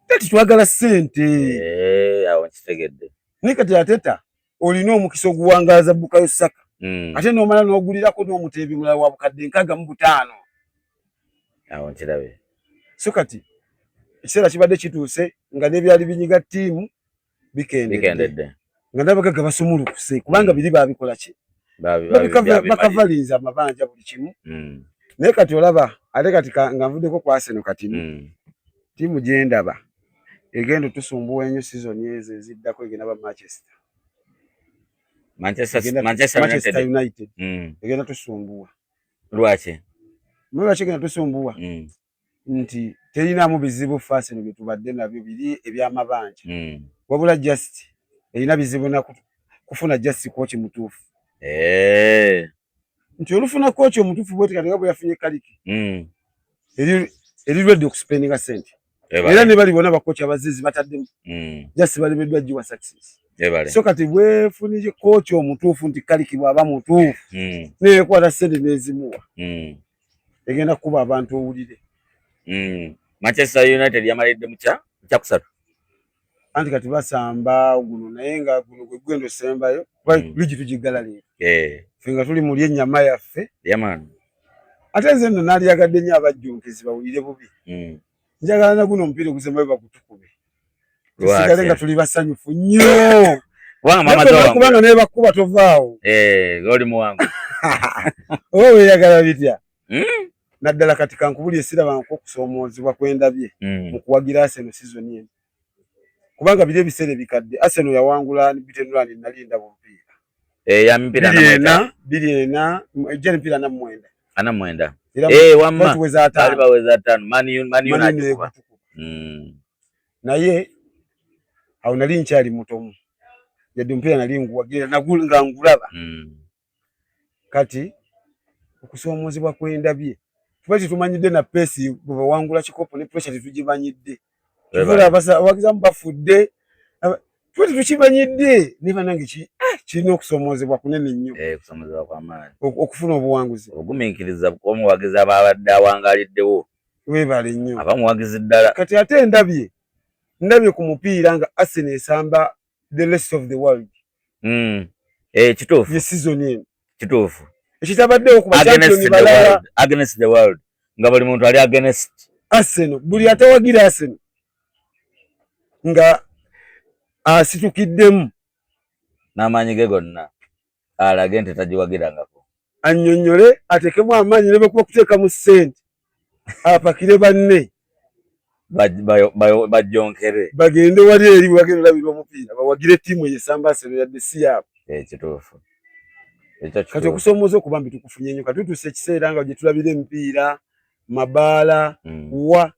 kati twagala ssente awo nkitegedde naye kati Ateta olina omukisa oguwangaaza Bukayo Saka ate n'omala n'ogulirako n'omuteebi mulala wa bukadde 65 awo nkirabe so kati ekiseera kibadde kituuse nga n'ebyali binyiga ttiimu bikendedde nga n'abagagga basumulukuse kubanga biri baabikola ki bakavalinza amabanja buli kimu naye kati olaba ate kati nga nvuddeko ku Arsenal kati ttiimu gye ndaba egenda otusumbuwa ennyo season ezo eziddako egenda ba Manchester United egenda tusumbuwa lwaki egenda tusumbuwa nti terinamu bizibu Arsenal bye tubadde nabyo biri ebyamabanja wabula just erina bizibu na kufuna just coach mutuufu nti olufuna coach omutuufu bwete kati nga bwe yafunye Kaliki eri ready okuspendinga sente era ne bali bona bakocha abazizi bataddemu just balemeddwa giwa success so kati bwefunije coach omutuufu nti Kaliki bw'aba mutuufu neekwata sente nezimuwa egenda kuba abantu owulire Manchester United yamalidde mucha kusatu anti kati basamba guno naye nga guno gwe gwendo sembayo ligi tugigala leero fenga tuli muli ennyama yaffe ate nze nno naaliyagadde nnyo abajjunkezi bawulire bubi njagala na guno omupiira ogusembayo bagutukube tusigale nga tuli basanyufu nnyo kubanga naye bakuba tovaawo oli muwangu oba weeyagala bitya naddala kati kankubuli esirabanko okusoomoozebwa kwendabye mu kuwagira Arsenal season eno kubanga biri ebiseera bikadde Arsenal yawangula bitenulani nalinda bupiira ya mpira na biliena ejja mpira na mwenda wamma baweza 5 Man United naye awo nali nkyali mutomu yadde mpira nali nguwagira nga ngulaba kati okusoomoozebwa kwendabye tubachi tumanyidde na pesi bwe wangula kikopo ne pressure tujibanyidde tuvula abagizamu bafudde tubachi tukibanyidde niba nange kirina okusoomoozebwa kunene nnyo kusoomoozebwa kw'amaanyi okufuna obuwanguzi ogumiikiriza omuwagizi abadde awangaliddewo weebale nnyo abamuwagizi ddala kati ate ndabye ku mupiira nga Arsenal esamba the rest of the world kituufu ye season eno kituufu ekitabaddewo ku bachampioni balala against the world nga buli muntu ali against Arsenal buli atawagira Arsenal nga asitukiddemu n'amaanyi ge gonna alage nti tagiwagirangako annyonnyole atekemu amaanyi ne bwekuba kuteeka mu ssente apakire banne bajjonkere bagende wali eri bagenda olabira omupiira bawagire ttiimu eyesamba Arsenal yadde si yaabwe kituufu kati okusoomooza okuba mbi tukufunye nnyo kati tutuuse ekiseera nga gye tulabira emipiira mabaala wa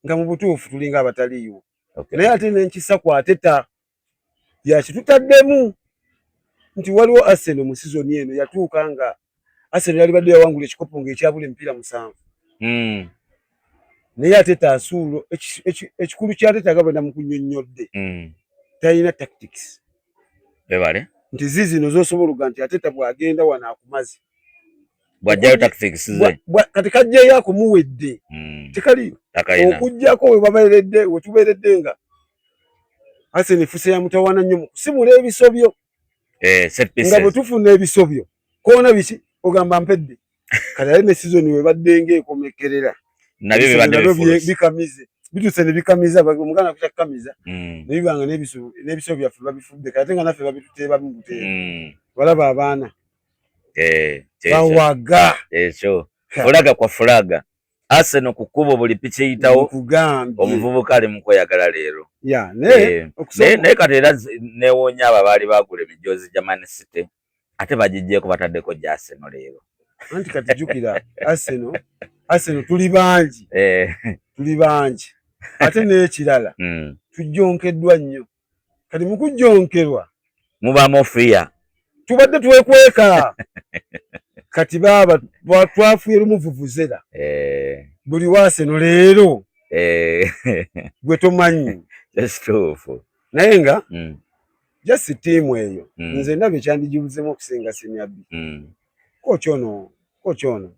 nga mu butuufu tulinga abataliiwo naye ate nenkisa kwateta yakitutaddemu nti waliwo Arsenal mu sizoni eno yatuuka nga Arsenal yalibadde yawangula ekikopo ng'ekyabula emipiira 7 naye ateta asuulo ekikulu kyateta nga bwenda mu kunnyonnyodde talina tactics nti zizino zosobola nti ateta bw'agenda wano akumazi bw'ajjayo tactics ze kati kajjayo akumuwedde tekaliyo okujjako we babeeredde we tubeeredde nga Arsenal efuse ya mutawaana nnyo mu kusimula ebisobyo nga bwe tufuna ebisobyo koona biki ogamba mpedde kati ate ne sizoni we badde ng'ekomekerera nabyo bibadde bikamize bituse ne bikamiza omuganda kukyakamiza ne bibanga n'ebisobyo byaffe babifudde kati nga naffe babituteeba mu buteeba balaba abaana bawaga ekyo fulaga kwa fulaga Arsenal ku kkubo buli piki eyitawo omuvubuka ali mu kweyagala leero naye kati era neewoonya abo abaali baagula emijoozi gya Man City ate bagijjeeko bataddeko gya Arsenal leero anti kati jjukira Arsenal tuli bangi ate n'ekirala tujjonkeddwa nnyo kati mu kujjonkerwa mubaamu ofiya tubadde twekweka kati baba twafuye lumuvuvuzera buli wa Arsenal leero gwe tomanyi naye nga just tiimu eyo nze ndaba ekyandigibuzeemu okusinga Seniabi kooki ono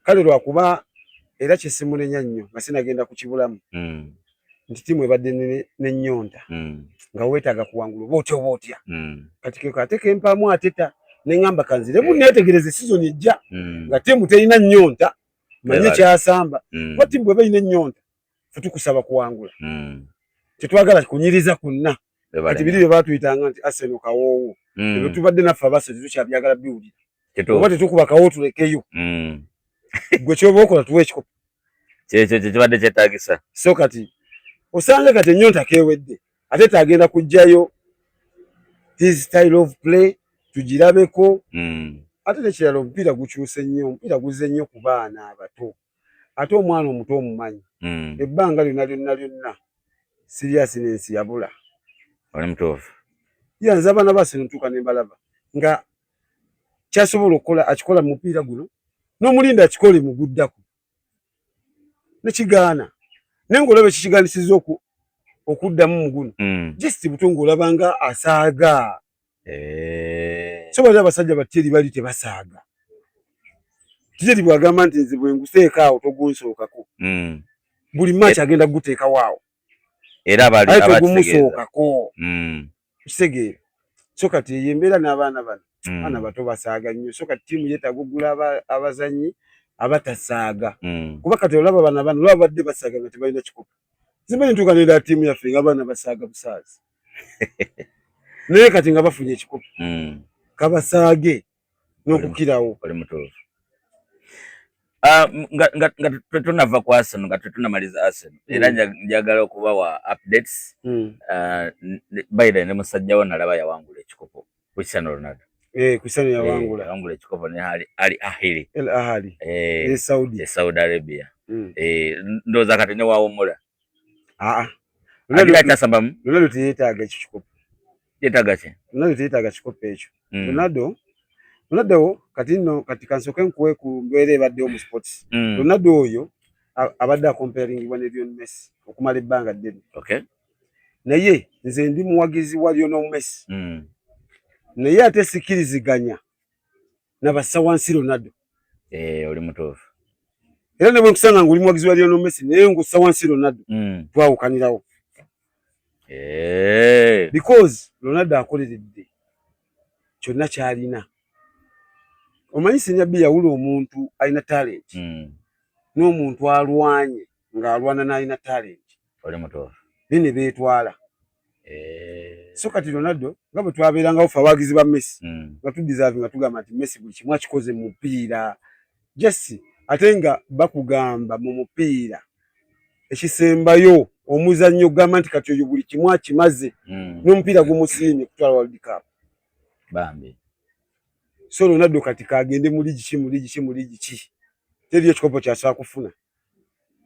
kale lwakuba era kyesimulenya nnyo nga sinagenda kukibulamu nti tiimu ebadde n'ennyonta nga weetaaga kuwangula oba otya kati keko ate kempaamu ateta neŋŋamba kanziremu neetegereze sizoni ejja nga tiimu terina nnyonta manye kyasamba kuba tiimu bweba erina ennyonta fe tukusaba kuwangula tetwagala kunyiriza kunna kati biri bye baatuyitanga nti Arsenal kawoowo ebyo tubadde naffe abase tetukyabyagala biwulira oba tetukuba kawo tulekeyo gwe kyoba okola tuwa ekikopo kyekyo kibadde kyetaagisa so kati osange kati ennyonta keewedde ate tagenda kujjayo his style of play tugirabeko ate nekirala omupiira gukyuse nnyo omupiira guzze nnyo ku baana abato ate omwana omuto omumanyi ebbanga lyonna seriousness yabula. Oli mutuufu. Yanze abaana b'Arsenal ntuuka ne mbalaba nga kyasobola okukola akikola mu mupiira guno n'omulinda akikole mu guddako nekigaana naye ng'olaba ekikigaanisiza okuddamu mu guno just buto ng'olaba nga asaaga. So bali abasajja batyeri bali tebasaaga. Tyeri bwagamba nti nze bwe nguteeka awo togunsookako. Buli match agenda kuguteeka waawo. Era abagumusookako. Kitegeera. So kati eyembeera n'abaana bano. Abaana bato basaaga nnyo. So kati ttiimu yeetaaga okugula abazannyi abatasaaga. Kuba kati olaba abaana bano olaba badde basaaga nga tebalina kikopo. Simanyi ntuuka n'era ttiimu yaffe nga abaana basaaga busaazi. Naye kati nga bafunye ekikopo. Kabasaage n'okukirawo. Oli mutuufu. Nga tunava ku Arsenal nga tunamaliza Arsenal era njagala okubawa updates. Bayira ne musajja wo nalaba yawangula ekikopo Cristiano Ronaldo. Cristiano yawangula ekikopo ne Ali Ahly. Saudi Arabia. Ndoza kati ne wawumula. Ronaldo tasambamu. Ronaldo teyeetaaga ekikopo. Yeetaaga ki? Ronaldo teyeetaaga ekikopo ekyo. Ronaldo kati kansooke nkuwe ku mbeera ebaddewo mu sports. Ronaldo oyo abadde akomparingibwa ne Lionel Messi okumala ebbanga ddene. Naye nze ndi muwagizi wa Lionel Messi. Naye ate sikiriziganya nabassa wansi Ronaldo. Oli mutuufu. Era ne bwe nkusanga ng'oli muwagizi wa Lionel Messi naye ngussa wansi Ronaldo twawukanirawo. Because Ronaldo akoleredde kyonna ky'alina. Omanyi Sinyabi yawula omuntu alina talent n'omuntu alwanye ng'alwana n'alina talent. Oli mutuufu. Ne beetwala. So kati Ronaldo nga bwe twabeerangawo ffe abawagizi ba Messi nga tudeserve nga tugamba nti Messi buli kimu akikoze mu mupiira. Yes, ate nga bakugamba mu mupiira ekisembayo omuzannyo gamba nti kati oyo buli kimu akimaze n'omupiira gumusiimye kutwala World Cup. Bambi. So Ronaldo kati kagende mu ligi ki teri ekikopo kyasobola kufuna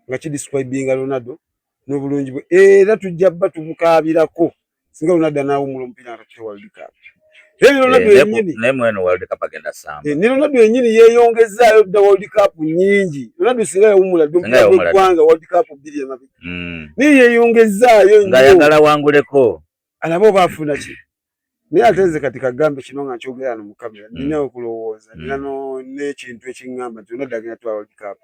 nga kidescribinga Ronaldo n'obulungi bwe era tujja bba tumukaabirako singa Ronaldo anaawumula omupiira nga World Cup. Ronaldo yennyini World Cup agenda samba. Ne Ronaldo yennyini yeeyongezaayo dda World Cup nnyingi. Ronaldo singa yawumula dda omupiira gw'eggwanga World Cup 2 emabega. Naye yeeyongezaayo nnyo. Ng'ayagala wanguleko. Alaba oba afuna ki. Naye ate nze kati kagambe kino nga nkyogera no mu kamera nina okulowooza nina n'ekintu ekiŋŋamba nti Ronaldo agenda twala World Cup.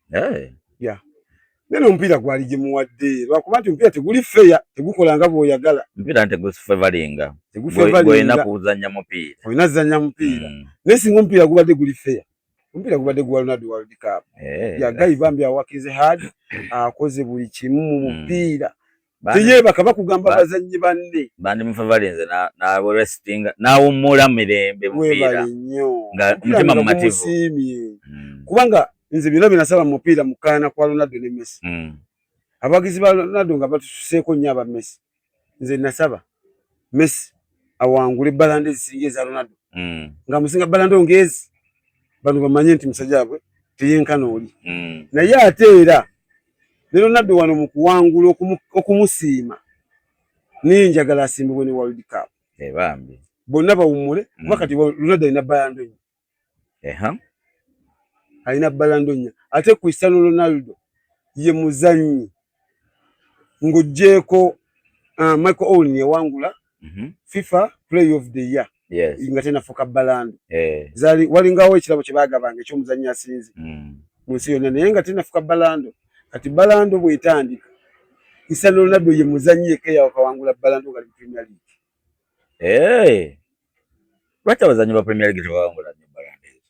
Naye omupiira gwali gye muwadde lwakuba nti omupiira teguli feya tegukola nga bw'oyagala. Omupiira tegufevalinga. Gw'olina kuzannya mupiira. Olina zannya mupiira. Naye singa omupiira gubadde guli feya omupiira gubadde gwa Ronaldo World Cup. Guy Bambi awakize hard akoze buli kimu mu mupiira. Teyeebaka bakugamba bazannyi banne. Bandi mufevalinze n'arestinga n'awummula mirembe mupiira. Nga mutima mumativu. Kubanga nze byonna bye nasaba mu mupiira mu kkaayana kwa Ronaldo ne Messi. Abawagizi ba Ronaldo nga batususeeko nnyo aba Messi. Nze nasaba Messi awangule balanda ezisinga eza Ronaldo. Nga musinga balanda ngezi bano bamanye nti musajja wabwe teyenkana oli. Naye ate era ne Ronaldo wano mu kuwangula okumusiima ninjagala asimbibwe ne World Cup. Bambi. Bonna bawummule kuba kati Ronaldo alina balanda nnya. Alina balanda nnya. Ate Cristiano Ronaldo ye muzannyi ng'oggyeko Michael Owen yawangula FIFA Player of the Year. Nga tenafuuka balanda. Walingawo ekirabo kye baagabanga eky'omuzannyi asinze mu nsi yonna naye nga tenafuuka balanda. Kati balanda bw'etandika Cristiano Ronaldo ye muzannyi yekka eyawangula balanda nga ali mu Premier League. Lwaki abazannyi ba Premier League tebawangula nnyo balanda ezo?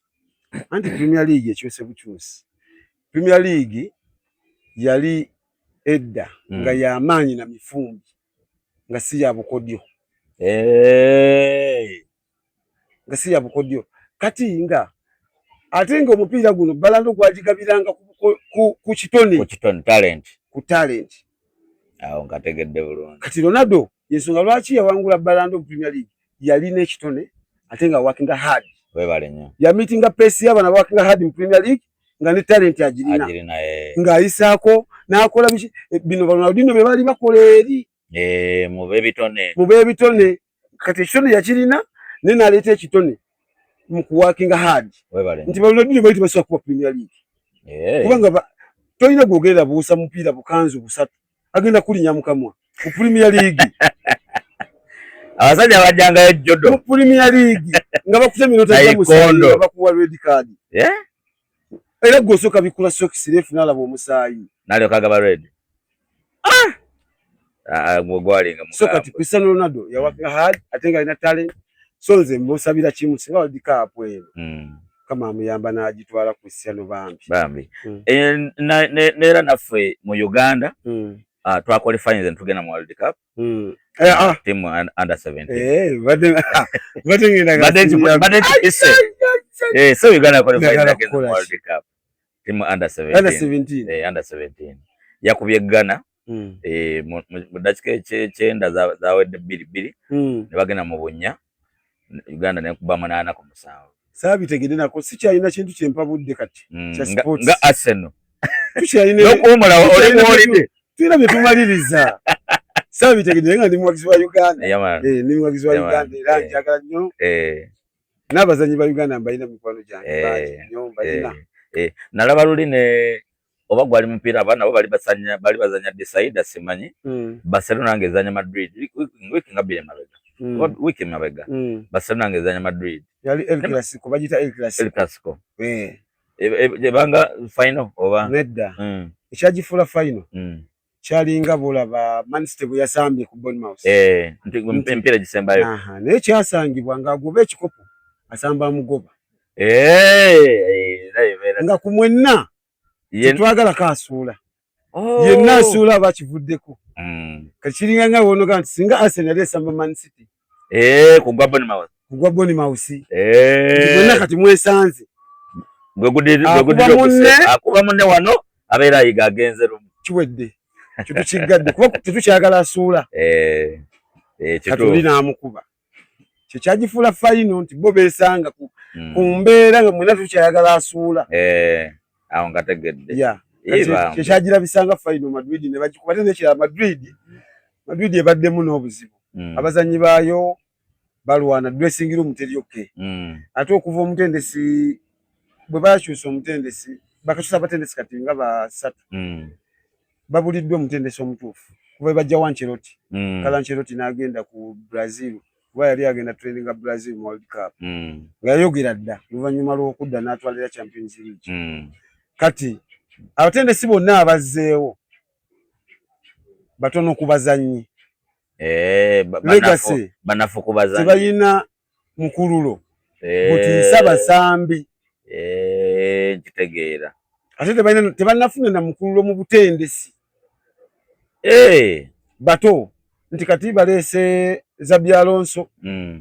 Anti Premier League ekyuse bukyusi. Premier League yali edda nga y'amaanyi na mifumbi nga si ya bukodyo. Nga si ya bukodyo. Kati nga ate nga omupiira guno balanda gwagigabiranga ku kitone. Ku kitone, talent. Ku talent. Awo ngategedde bulungi. Kati Ronaldo yensonga lwaki yawangula balanda mu Premier League yalina ekitone ate nga working hard. Webale nnyo. Ya meetinga pace y'abana working hard mu Premier League nga ne talent agirina nga ayisaako n'akola bino Ronaldinho be bali bakola eri mu b'ebitone kati ekitone yakirina naye n'aleeta ekitone mu kuworkinga hard nti Ronaldinho bali tebasobola kuba Premier League kubanga tolina gwogenda buusa mupiira bukanzu busatu agenda kulinya mukamwa mu Premier League abasajja bajjangayo jodo mu Premier League nga bakuta minota nga bakuwa red card era gw'osooka bikula sokisi refu n'alaba omusaayi n'alyoka agaba red gwogwalinga so kati Cristiano Ronaldo yaworkinga hard ate nga alina talent so nze mbusabira kimu singa World Cup eno kama amuyamba n'agitwala Cristiano bambi neera naffe mu Uganda twakwalifying nze tugenda mu World Cup team under 17 so Uganda qualifying against the World Cup team under 17 yakubye Ghana mu dakika ekyenda zawedde 2-2 ne bagenda mu bunnya Uganda nekuba 8-7 saabitegedde nako sikyalina kintu kyempa budde kati kya sports nga Arsenal n'okuwumula oli tulina bye tumaliriza saabitegedde nga ndi muwagizi wa Uganda ndi muwagizi wa Uganda era njagala nnyo n'abazanyi ba Uganda mbalina mikwano gyange bangi nnyo mbalina nalaba luli ne oba gwali mupiira abaana nabo bali bazanya Decide simanyi Barcelona ngezanya Madrid wiki nga bbiri emabega wiki emabega Barcelona ngezanya Madrid yali El Clasico bagita El Clasico ebanga final oba nedda ekyagifuula final kyalinga bulaba Man City bwe yasambye ku Bournemouth empiira gisembayo naye kyasangibwa ng'agoba ekikopo asamba mugoba nga ku mwenna tetwagala kaasuula yenna asuula aba akivuddeko kati kiringa nga bwonoga nti singa Arsenal yali esamba Man City kugwa Bournemouth mwenna kati mwesanze akuba munne wano abeera ayiga agenze lumu kiwedde kitukigadde kuba tetukyagala asuula katuli n'amukuba kyekyagifuula fayino nti bo beesanga ku mbeera nga mwenna tukyayagala asuula awo nga tegedde kyekyagira bisanga fayino Madrid ne bagikuba ate nekirala Madrid ebaddemu n'obuzibu abazanyi baayo balwana dressing room teryoke ate okuva omutendesi bwe bakyusa omutendesi bakakyusa abatendesi kati nga basatu babuliddwa omutendesi omutuufu kuba bajja Ancelotti kala Ancelotti n'agenda ku Brazil kuba yali agenda training Brazil mu World Cup nga yayogera dda oluvannyuma lw'okudda n'atwalira Champions League kati abatendesi bonna abazzeewo batono ku bazanyi legacy banafu ku bazanyi tebalina mukululo butiisa basambi nkitegeera ate tebanafuna na mukululo mu butendesi bato nti kati baleese Xabi Alonso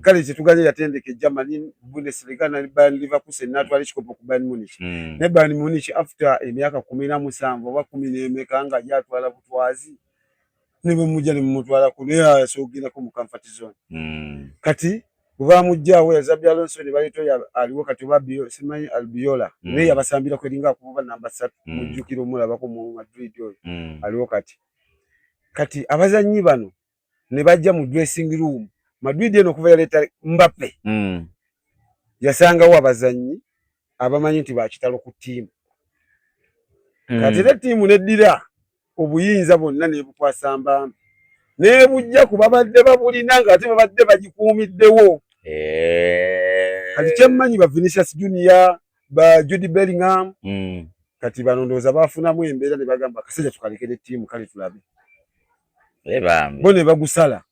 kale kyetuganye yatendeke Germany Bundesliga na Bayern Leverkusen n'atwala ekikopo ku Bayern Munich ne Bayern Munich after emyaka 17 oba 10 nga yatwala butwazi ne bamujja ne mumutwala ku ne asogera ko mu comfort zone kati bwa mujjawo ya Xabi Alonso ne balito aliwo kati babio simanyi Albiola ne yabasambira ko linga kuba namba 3 mujjukiro mulaba ko mu Madrid oyo aliwo kati abazanyi bano ne bajja mu dressing room Madrid eno kuva yaleta Mbappe yasangawo abazanyi abamanyi nti bakitalo ku ttiimu kati ne ttiimu neddira obuyinza bonna ne bukwasa Mbambe ne bujja ku babadde babulina nga ate babadde bagikuumiddewo kati kyemmanyi ba Vinicius Junior ba Jude Bellingham kati banondooza bafunamu embeera ne bagamba kasajja tukalekere ttiimu kale tulabe bo ne bagusala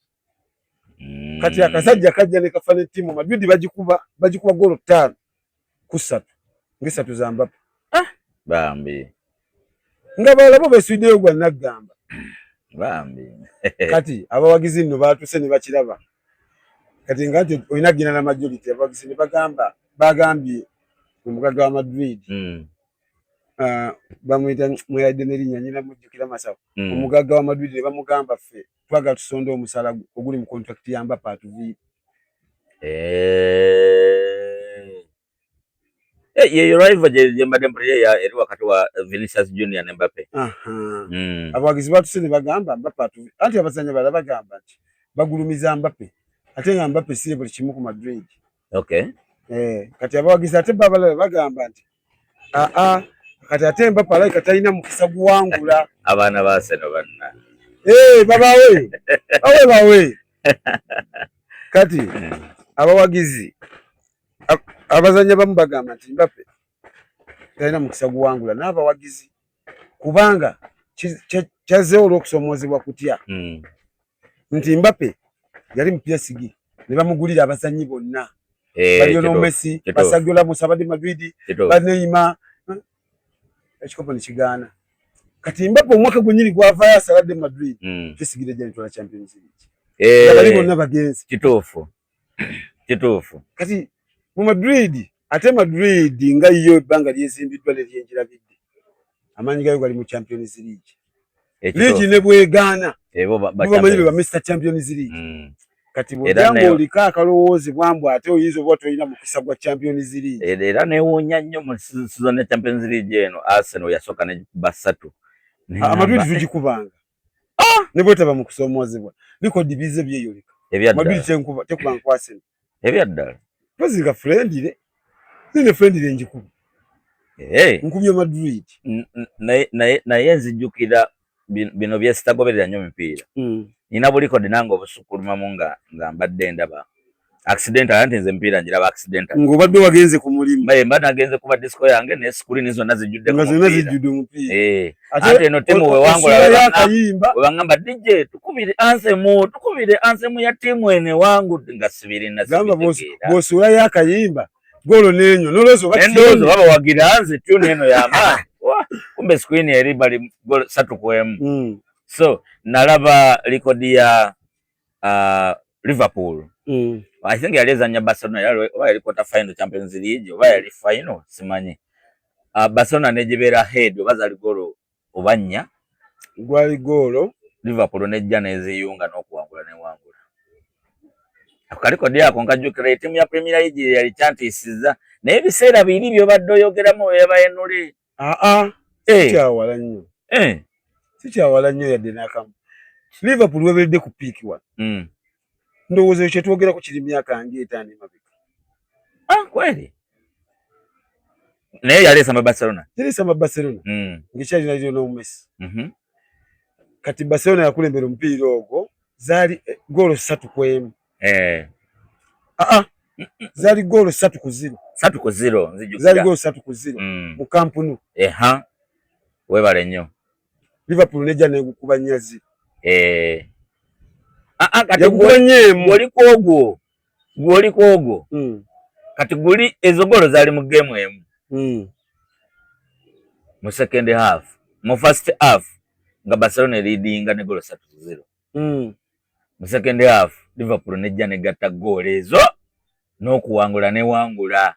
kati akasajja kajja ne kafana ttiimu Madrid bagikuba golo 5-3 ngesatu za Mbappe bambi nga balabo beswideyo gwa nagamba bambi kati abawagizi nno baatuse ne bakiraba kati ngati oyina gina na majority abawagizi ne bagambye omugaga wa Madrid bamuyita mweyadde n'erinnya nyina mujjukira Masawo omugaga wa Madrid ne bamugamba ffe twagala tusonde omusala oguli mu contract ya Mbappe atuviire Ye rival je mbadde ya eri wakati wa Vinicius Junior ne Mbappe. Abawagizi batusene bagamba Mbappe anti abazanya bala bagamba nti bagulumiza Mbappe ate nga Mbappe si buli kimu ku Madrid. Okay. Kati abawagizi ate babala bagamba nti kati ate Mbappe alabika talina mukisa guwangula abaana ba Arsenal banna. Babawe bawe kati abawagizi abazanya bamu bagamba nti Mbappe talina mukisa guwangula n'abawagizi kubanga kyazeewo olw'okusomoozebwa kutya nti Mbappe yali mu PSG ne bamugulira abazanyi bonna Lionel Messi, Basagiola Musabadi Madrid, Neymar, ekikopo ne kigaana. Kati Mbappe omwaka gwennyini gwavaayo asaladde Madrid kisigire gye ntwala Champions League. Bali bonna bagenzi. Kituufu. Kati mu Madrid ate Madrid nga yo ebbanga lyezimbiddwa ne lyenjirabidde. Amaanyi gayo gali mu Champions League. League ne bwegaana. Bamanyi be ba Mr Champions League. Kati bw'ojjanga oliko akalowoozi bwambu ate oyinza oba tolina mukisa gwa Champions League. Era neewuunya nnyo mu season ya Champions League eno Arsenal yasooka ne basatu. Madrid tugikubanga. Ne bwetaba mu kusoomoozebwa. Likodi bize byeyoleka. Madrid tekubanga ku Arsenal. Ebyaddala. Tozinga friendly. Nine friendly njikuba. Nkubye Madrid. Naye nzijjukira bino byesitagoberera nnyo mipiira. Nina bulikodi nange obusukulumamu nga mbadde ndaba accidental anti nze emipiira njiraba accidental. Ng'obadde wagenze ku mulimu. Mba nagenze kuba disco yange ne screen zonna zijjudde ku mupiira. Ate eno timu wewangula DJ tukubire ansemu ya timu ene wangu nga sibirina sibitegeera. Bw'osula y'akayimba golo n'enyo nolozo baba wagira anze tune eno y'amaanyi. Kumbe screen eri bali golo 3-1. So nalaba likodi ya Liverpool. I think yalizanya Barcelona yali quarter final Champions League oba yali final simanyi. Barcelona nejibera head obaza ligolo obanya gwali golo Liverpool nejja neziyunga n'okuwangula ne wangula. Akalikodi yako nkajukira timu ya Premier League yali chantisiza naye biseera biri byo badde oyogeramu yabayenule. Kyawala nnyo. Sikyawala nnyo yadde n'akamu. Liverpool weberedde ku peak one. Ndowooza kye twogera ku kiri myaka ng'etaano emabega. Kweli? Naye yaleesa mu Barcelona? Yaleesa mu Barcelona. Ng'ekyalina Lionel Messi. Kati Barcelona yakulembera omupiira ogwo zaali goolo 3-1. Zaali goolo 3-0. 3-0 nzijukira. Zaali goolo 3-0 mu Camp Nou. Webale nnyo. Liverpool nejja negukuba nnyazi. Kati gwoliko ogwo. Kati guli ezo golo zaali mu game emu. Mu second half. Mu first half nga Barcelona leadinga ne golo 3-0. Mu second half Liverpool nejja negatta goolo ezo n'okuwangula ne wangula.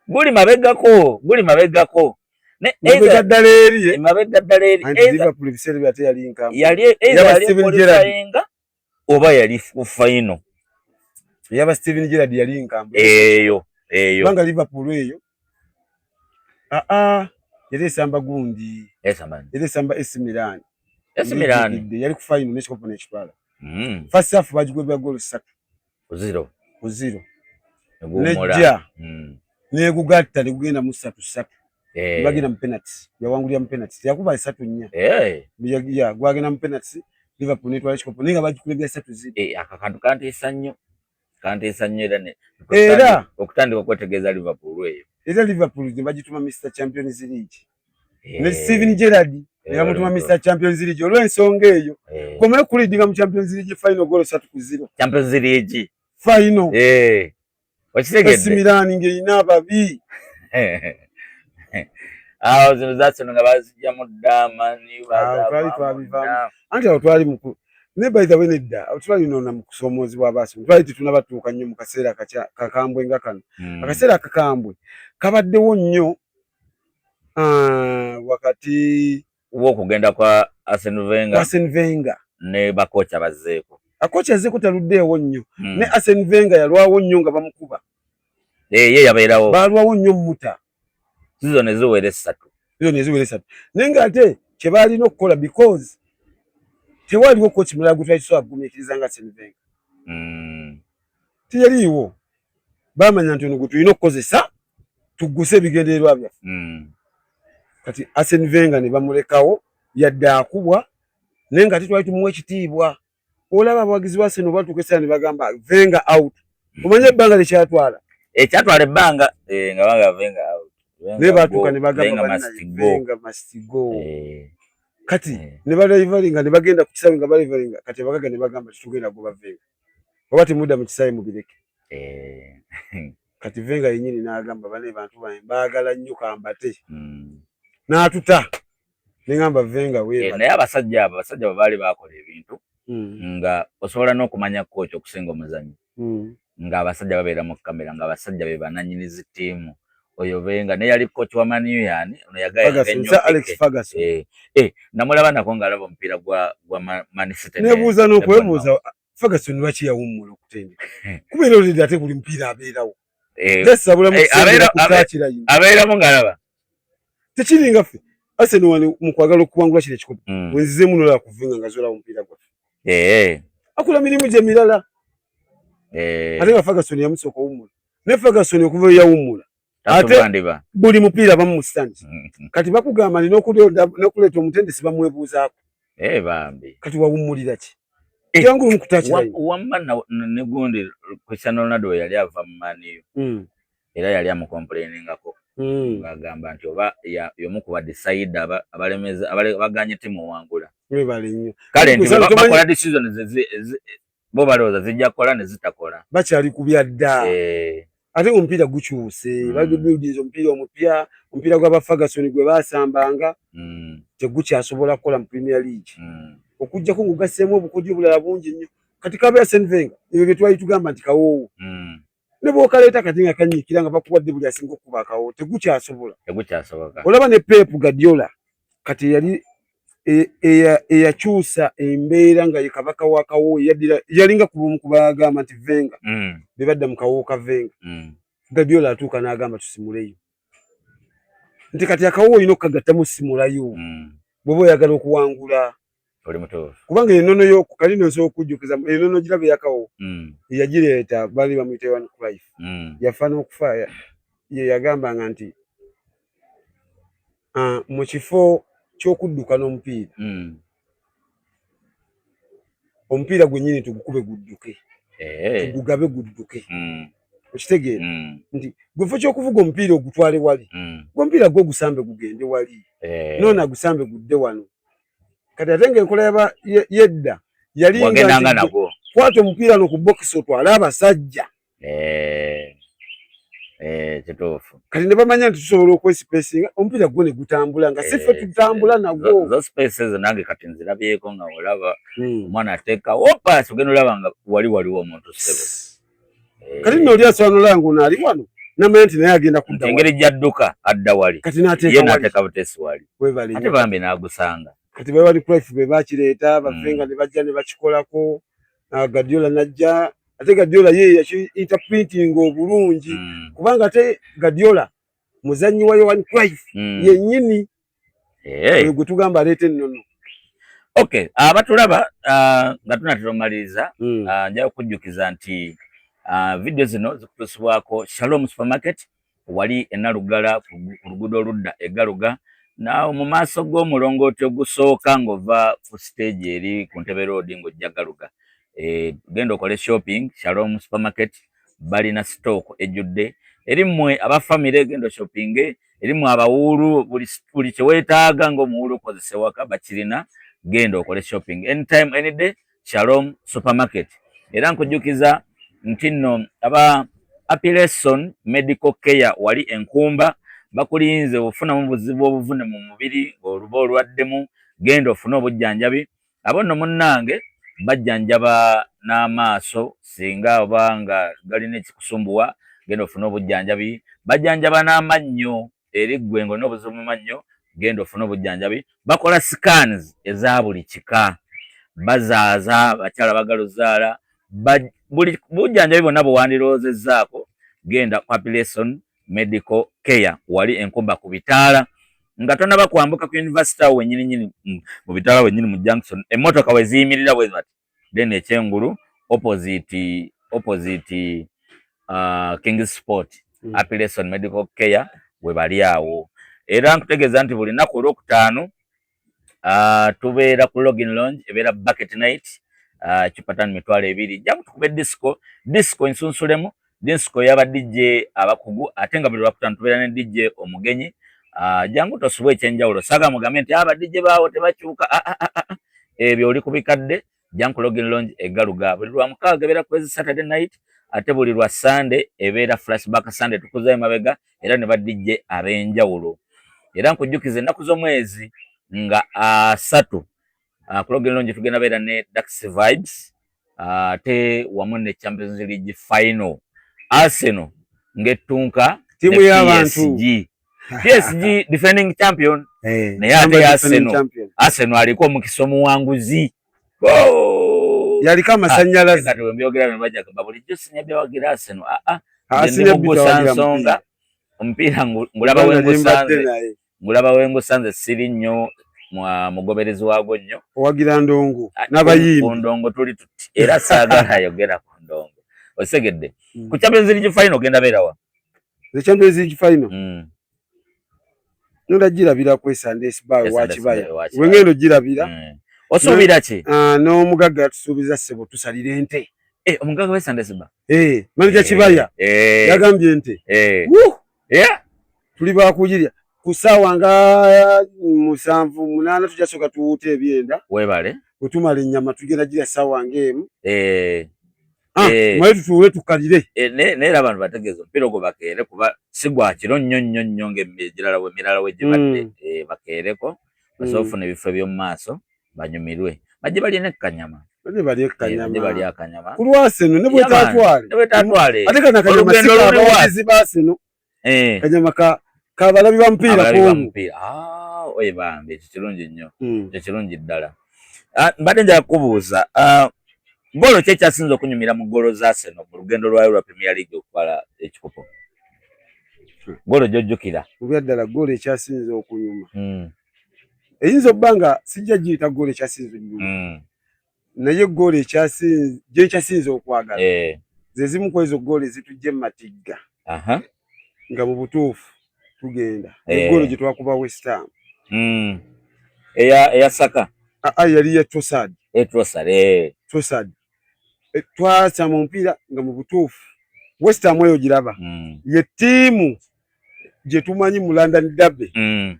Guli mabegako. Mabega daleri Liverpool biseera byate yali nkambu yali qualifying oba yali final yaba Steven Gerrard yali nkambu eyo banga Liverpool eyo yali samba gundi yali samba AC Milan yali ku final n'ekikopo n'ekitwala first half bagigwebya goal 3-0 nejja negugatta negugenda mu 3-3 bagina mu penalty yawangulira mu penalty yakuba 3-4 gwagenda mu penalty Liverpool netwala ekikopo ninga bagikulebya 3-0 akakantu kanteesa nnyo era okutandika okwetegeeza Liverpool eyo era Liverpool ne bagituma Mr Champions League ne Steven Gerrard ne bamutuma Mr Champions League olw'ensonga eyo komayo kulidinga mu Champions League final goal 3-0 Champions League final wakitegedde AC Milan ng'erina ababi zino zasono nga bazijja mu ddamani anti awo twali mukulu ne by the way nedda awo twali nona mu kusoomoozebwa Arsenal twali tetunabatuuka nnyo mu kaseera kakambwe nga kano akaseera akakambwe kabaddewo nnyo wakati w'okugenda kwa Arsene Wenger ne bakocha bazzeeko akocha azzeeko taluddeewo nnyo ne Arsene Wenger yalwawo nnyo nga bamukuba ye yabeerawo balwawo nnyo muta season eziwera 3 naye ng'ate kye baalina okukola because tewaliwo coach mulala gwe twalisobola kugumiikiriza nga Arsene Wenger. Tiyaliiwo. Baamanya nti ono gwe tulina okukozesa tugguse ebigendererwa byaffe. Kati Arsene Wenger ne bamulekawo yadde akubwa naye nga twali tumuwa ekitiibwa. Olaba abawagizi ba Arsenal batuuka essaawa ne bagamba Wenger out. Omanye ebbanga lyekyatwala? Ekyatwala ebbanga nga baga Wenger out. Naye baatuuka ne bagamba Wenger must go. Kati ne balaivalinga ne bagenda ku kisaawe nga balaivalinga kati abagaga ne bagamba tetugenda kugoba Wenger. Oba temudda mu kisaawe mubireke. Kati Wenger yennyini n'agamba bane bantu bange baagala nnyo kambate. N'atuta. Nengamba Wenger weebale. Naye abasajja baali baakola ebintu nga osobola n'okumanya coach okusinga omuzannyo. Nga abasajja babeera mu kamera nga abasajja be bananyinizi ttiimu. Oyo Wenger naye yali coach wa Man U yani ono yagaya ennyo Alex Ferguson. Namulaba nako ng'alaba omupiira gwa Man City. Neebuuza n'okwebuuza Ferguson lwaki yawummula okutendeka. Kubeera olidde ate buli mupiira abeerawo. Lesabula mu kiseera kutaakira yino. Abeeramu ng'alaba. Tekiri nga ffe. Arsenal wano mu kwagala okuwangula kino ekikopo. Bwenzizeemu n'olaba ku Wenger nga zoolawo omupiira gwaffe. Akola mirimu gye mirala. Ate nga Ferguson yamusooka owummula. Ne Ferguson okuva yawummula. Ate buli mupiira bamu mu stand. Kati bakugamba nina n'okuleeta omutendesi bamwebuuzaako. Bambi. Kati wawummulira ki? Kyangulu mu kutaakira yino. Wamma ne gundi Cristiano Ronaldo yali ava mu Man U. Era yali amukomplainingako. Bagamba nti oba y'omu ku badecide abalemeza abaganye ttiimu owangula. Webale nnyo. Kale nti bakola decisions bo balowooza zijja kukola ne zitakola. Bakyali ku byadda. Ate omupiira gukyuse. Babuildings omupiira omupya, omupiira gw'aba Ferguson gwe baasambanga. Tegukyasobola kukola mu Premier League. Okuggyako ngugasseemu obukodyo obulala bungi nnyo. Kati kabe Arsene Wenger ebyo bye twali tugamba nti kawoowo. Ne bw'okaleeta kati nga kanyiikira nga bakuwadde buli asinga okuba akawoowo tegukyasobola. Tegukyasoboka. Olaba ne Pep Guardiola kati yali eyakyusa embeera nga ye kabaka wa kawoowo yalinga ku bumu kubagamba nti Wenger be badda mu kawoowo ka Wenger. Guardiola atuuka n'agamba tusimuleyo. Nti kati akawoowo olina okukagattamu simulayo. Bw'oba oyagala okuwangula. Oli mutuufu. Kubanga ennono y'okukalina osobola okujjukiza ennono girabe yakawoowo. Yagireeta baali bamuyita Johan Cruyff. Yafa n'okufa ye yagambanga nti mu kifo ky'okudduka n'omupiira. Omupiira gwennyini tugukube gudduke. Tugugabe gudduke. Okitegeera nti gwefo ky'okuvuga omupiira ogutwale wali. Gwe omupiira gwo gusambe gugende wali. Noona gusambe gudde wano. Kati ate ng'enkola yedda yalinga nti kwata omupiira no ku bokisi otwale abasajja. Kituufu. Kati ne bamanya nti tusobola okwesipeesinga omupiira gwo ne gutambula nga si ffe tutambula nagwo. Zo spaces nange kati nzirabyeko nga olaba omwana ateeka wopaasi ogenda olaba nga waliwo omuntu ssebo. Kati nno oli asobanula nga ono ali wano namanya nti naye agenda kudda engeri gy'adduka adda wali. Kati n'ateeka buteesi wali. Ate bambi n'agusanga. Kati Johan Cruyff be bakireeta Wenger ne bajja ne bakikolako. Guardiola najja ate Guardiola ye yaki-interpreting obulungi kubanga ate Guardiola muzannyi wa Johan Cruyff yennyini gwe tugamba aleeta ennono. Okay, abatulaba nga tunatera omaliriza nja okujjukiza nti video zino zikutusibwako Shalom Supermarket wali enalugala ku luguudo oludda egaluga naawe mu maaso g'omulongooti ogusooka ng'ova ku stage eri ku Ntebe Road ng'ojja Galuga. Genda okole shopping Shalom Supermarket balina stock ejjudde erimmwe abafamile genda shopping erimmwe abawuulu buli kye weetaaga ng'omuwuulu okozesa ewaka bakirina genda okole shopping anytime any day Shalom Supermarket. Era nkujjukiza nti nno aba Apilesson Medical Care wali Enkumba bakulinze ofunamu buzibu obuvune mu mubiri oluba olwaddemu genda ofune obujjanjabi. Abo nno munnange bajjanjaba n'amaaso singa oba nga galina ekikusumbuwa genda ofune obujjanjabi. Bajjanjaba n'amannyo eri ggwe ng'olina obuzibu mu mannyo genda ofune obujjanjabi. Bakola scans eza buli kika. Bazaaza bakyala bagala ozaala buli bujjanjabi bwonna bwe wandiroozezzaako genda Population Medical Care wali enkomba ku bitaala nga tonaba kwambuka ku university awo nyinyi mu bitaala wenyini mu Junction emotoka weziyimirira bwe bati then ekyengulu opposite King's Sport Population Medical Care we bali awo era nkutegeeza nti buli naku olwokutaano tubeera ku Login Lounge ebeera bucket night kipatani mitwalo 2 jamu tukube disco ensunsulemu disco yaba DJ abakugu ate nga buli lwakutaano tubeera ne DJ omugenyi jangu tosubwe ekyenjawulo saga mugambe nti aba DJ baawo tebakyuka ebyo oli kubikadde jangu Login Lounge egaluga buli lwa mukaaga ebeera kwezi Saturday night ate buli lwa Sunday ebeera flashback Sunday tukuzayo mabega era ne ba DJ ab'enjawulo era nkujjukiza ennaku z'omwezi nga 3 ku Login Lounge tugenda beera ne Dax Vibes ate wamu ne Champions League final Arsenal ngetunka timu y'abantu PSG defending champion naye ate Arsenal aliko omukisa omuwanguzi yaliko amasanyalaze kati wembyogera ne bajja kaba bulijjo sinyabya wagira Arsenal nsonga omupiira ngulaba wengusanze siri nnyo mugoberezi waago nnyo owagira Ndongo n'abayimbi Ndongo tuli tuti era saagala ayogera ku Ndongo osegedde ku Champions League final genda beerawa the Champions League final nonda girabira ku Sunday Sbar wakibaya wengendo girabira osuubira ki n'omugagga yatusuubiza ssebo tusalire ente omugagga we Sunday Sbar manager Kibaya yagambye ente tuli bakugirya ku ssaawa nga 7-8 tujasooka tuwuute ebyenda webale wetumala ennyama tugenda girya ssaawa ng'emu mwaye tutuule tukalire neera abantu bategeeza omupiira ogwo bakeere kuba si gwa kiro nnyo ng'emirala we gibadde bakeereko basobola okufuna ebifo eby'omu maaso banyumirwe bajje balye n'ekanyama bali akanyama ku lwaseno ne bwetatwale ate kana kanyama sikabawagizi baaseno kanyama kabalabi ba mupiira kongo oye bambi ekyo kirungi nnyo ekyo kirungi ddala mbadde njala kubuuza golo ki ekyasinza okunyumira mu golo za Arsenal mu lugendo lwayo lwa Premier League okutwala ekikopo golo gyojjukira mubya ddala golo ekyasinza okunyuma eyinza obba nga sijja giyita golo ekyasinza okunyuma naye golo ekyasinza okwagala ze zimu ku ezo golo ezitujja mu matigga nga mu butuufu tugenda egolo gye twakuba West Ham eya Saka yali ya Trossard Trossard twasama omupiira nga mu butuufu West Ham eyo giraba ye ttiimu gye tumanyi mu London Derby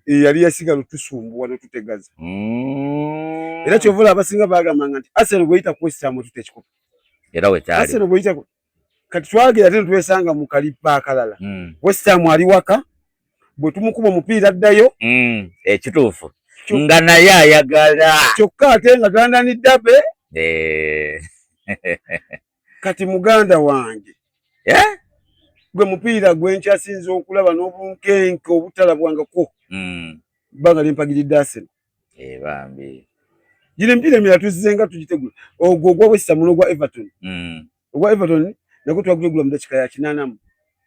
yali yasigala tusumbuwa ne tutegaza era kyovula abasinga bagambanga nti Arsenal bweyita ku West Ham tute ekikopo era wekyali Arsenal bweyita kati twagera ate netwesanga mu kalipa akalala West Ham ali waka bwe tumukuba omupiira addayo ekituufu nga naye ayagala kyokka ate nga London Derby kati muganda wange gwe mupiira gwenkyasinza okulaba n'obunkenke obutalabwangako bbanga lyempagiriddde Arsenal bambi gino emipiira emirala tuzizenga tugitegula ogwo ogwa West Ham n'ogwa Everton ogwa Everton nagwo twagutegula mu dakiika ya 80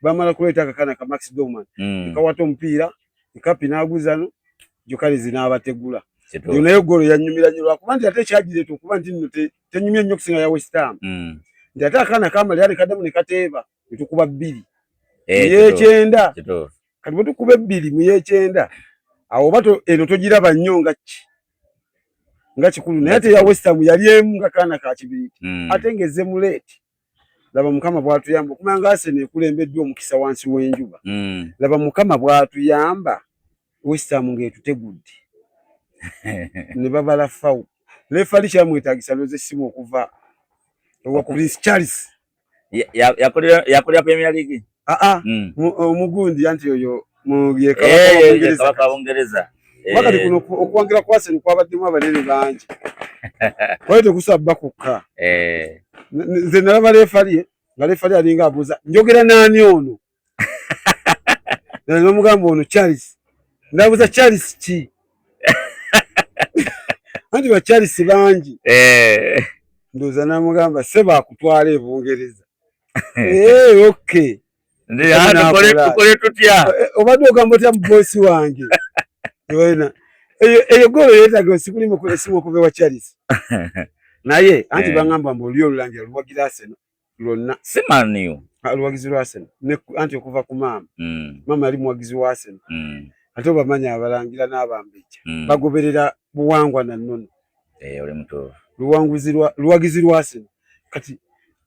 bamala kuleeta akakana ka Max Dorman nkawata omupiira ekapi n'aguzano gyokalizi n'abategula yo naye golo yanyumira nnyo lwakuba nti ate ekyagireeta okuba nti nno tenyumya nnyo okusinga ya West Ham nti ate akaana kamali ale kaddemu ne kateeba ne tukuba 2 mu yekyenda kati bwe tukuba 2 mu yekyenda awo oba eno togiraba nnyo nga kikulu naye ate ya West Ham yali emu nga kaana ka kibiriiti ate ng'ezze mu leeti laba Mukama bw'atuyamba okumanya nga Arsenal ekulembedde omukisa wansi w'enjuba laba Mukama bw'atuyamba West Ham ng'etutegudde ne babala fawu lefali kyamwetaagisa loze essimu okuva owa Prince Charles yakolera Premier League omugundi anti oyo mu Kabaka Bungereza wakati kuno okuwangira kwa Arsenal kwabaddemu abanene bangi kwayo tekusabba kukka nze nalaba lefali nga lefali alinga abuuza njogera naani ono n'omugamba ono Charles ndabuuza Charles ki anti ba Charles bangi ndowooza n'amugamba se baakutwala e Bungereza okay ndi tukole tutya obadde ogamba otya bosi wange yona eyo golo yetaga sikulimo ku esimu kuve wa Charles naye anti bangamba mbo oli olulangira luwagira Arsenal lonna simaniyo luwagizi lwa Arsenal ne anti okuva ku mama ali muwagizi wa Arsenal ate obamanya abalangira n'abambeja bagoberera buwangwa na nnono oli muto luwagizi lwa Arsenal kati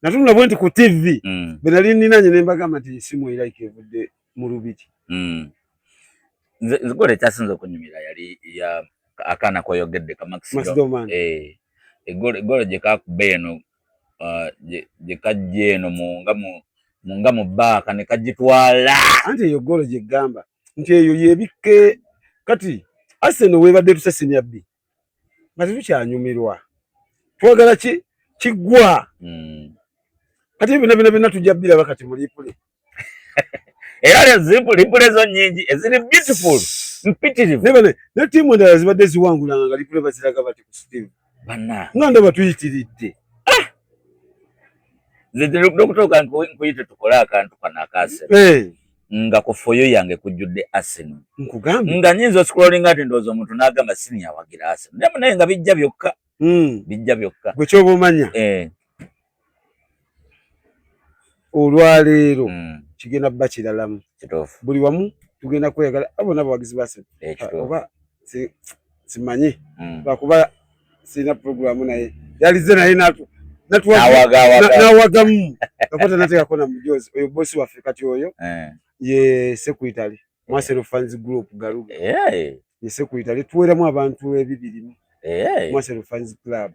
natunula bwenti ku TV benali ninanye nembagamba nti esimu erike evudde mu lubiri zigole kyasinze okunyumira yali ya akana koyogedde ka Maximo egole je kakube eno je kajje eno munga mu baka ne kajitwala anti eyo golo je gamba nti eyo yebike kati Arsenal webadde tusasinya bbi ngati tukyanyumirwa twagala kigwa kati bina tujja bbira bakati mulipule era zipule zo nyingi eziri beautiful mpitirivu ne timu endala zibadde ziwangulanga nga lipule baziraga bati ku Steve bana nganda batuyitiridde dokutoka nkuyite tukola akantu kanakase nga kufoyo yange kujjudde Arsenal nkugamba nga nyinzo scrolling ati ndozo omuntu n'agamba senior wagira Arsenal naye nga bijja byokka gwe kyoba omanya olwaleero kigenda bba kiralamu buli wamu tugenda kwegala abo nabo bagizi base oba simanyi lwakuba sina programu naye yalize naye nawagamu kapata nateekako na mujozi oyo bosi waffe kati oyo ye Secretary Mwasero Fans Group Garuga ye Secretary tuweramu abantu ebibirimu Mwasero Fans Club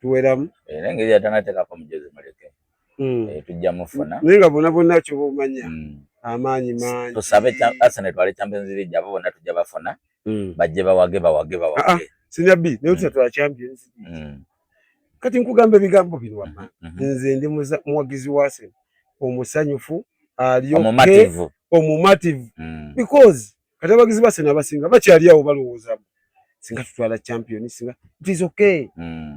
tuweramu engeri yatanateekako mujozi muleke tujja mufuna nenga bonna kyo bomanya amaanyi mangi tusabe Arsenal twale Champions League abo bonna tujja bafuna bajje bawage senior B ne tutwa Champions kati nkugambe bigambo bino wama nze ndi muwagizi wa Arsenal omusanyufu aliyo omumative because kati abagizi ba Arsenal abasinga bakyali awo balowooza singa tutwala champion singa it is okay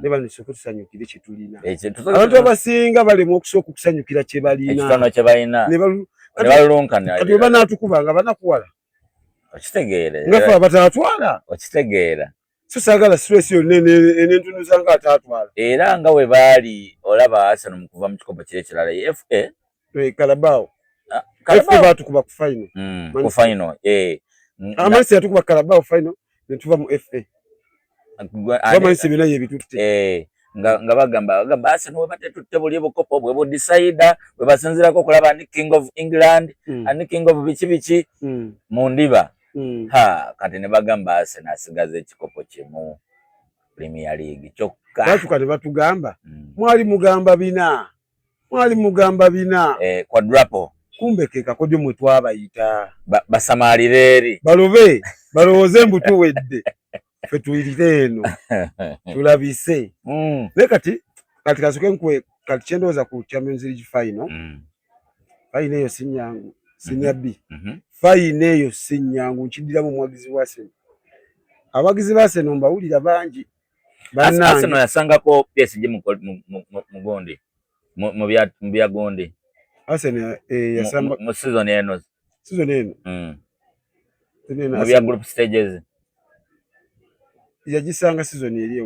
neba nisoko tusanyukire kitulina abantu abasinga balemu okusooka okusanyukira kye balina ekitono kye balina ne balulunkana kati bana tukubanga banakuwala okitegeere ngafa abatatwala okitegeera so sagala stress yo n'entundu zanga atatwala era nga we baali olaba Arsenal mu kuva mu kikopo kire kirala FA Carabao batukuba ku final ku final Amansi yatukuba Carabao final netuva mu FA Amansi bina yebitutte nga bagamba Arsenal webate tutte buli bukopo bwe decide bwe basinzirako okulaba ni King of England ani King of bichi mu ndiba kati ne bagamba Arsenal asigaze ekikopo kimu Premier League kyokka batukate batugamba mwali mugamba bina quadruple kumbe ke kakodyo mwe twabayita basamalire eri balowooze mbutu wedde fe tuyirire eno tulabise ne kati kasuke nkwe kati kyendowooza ku Champions League final final eyo si nnyangu senior B final eyo si nnyangu nkiddiramu muwagizi wa Arsenal abagizi ba Arsenal mbawulira bangi Arsenal yasangako PSG mu gondi mu bya gondi Arsenal yasamba mu season eno mu bya group stages yagisanga season eri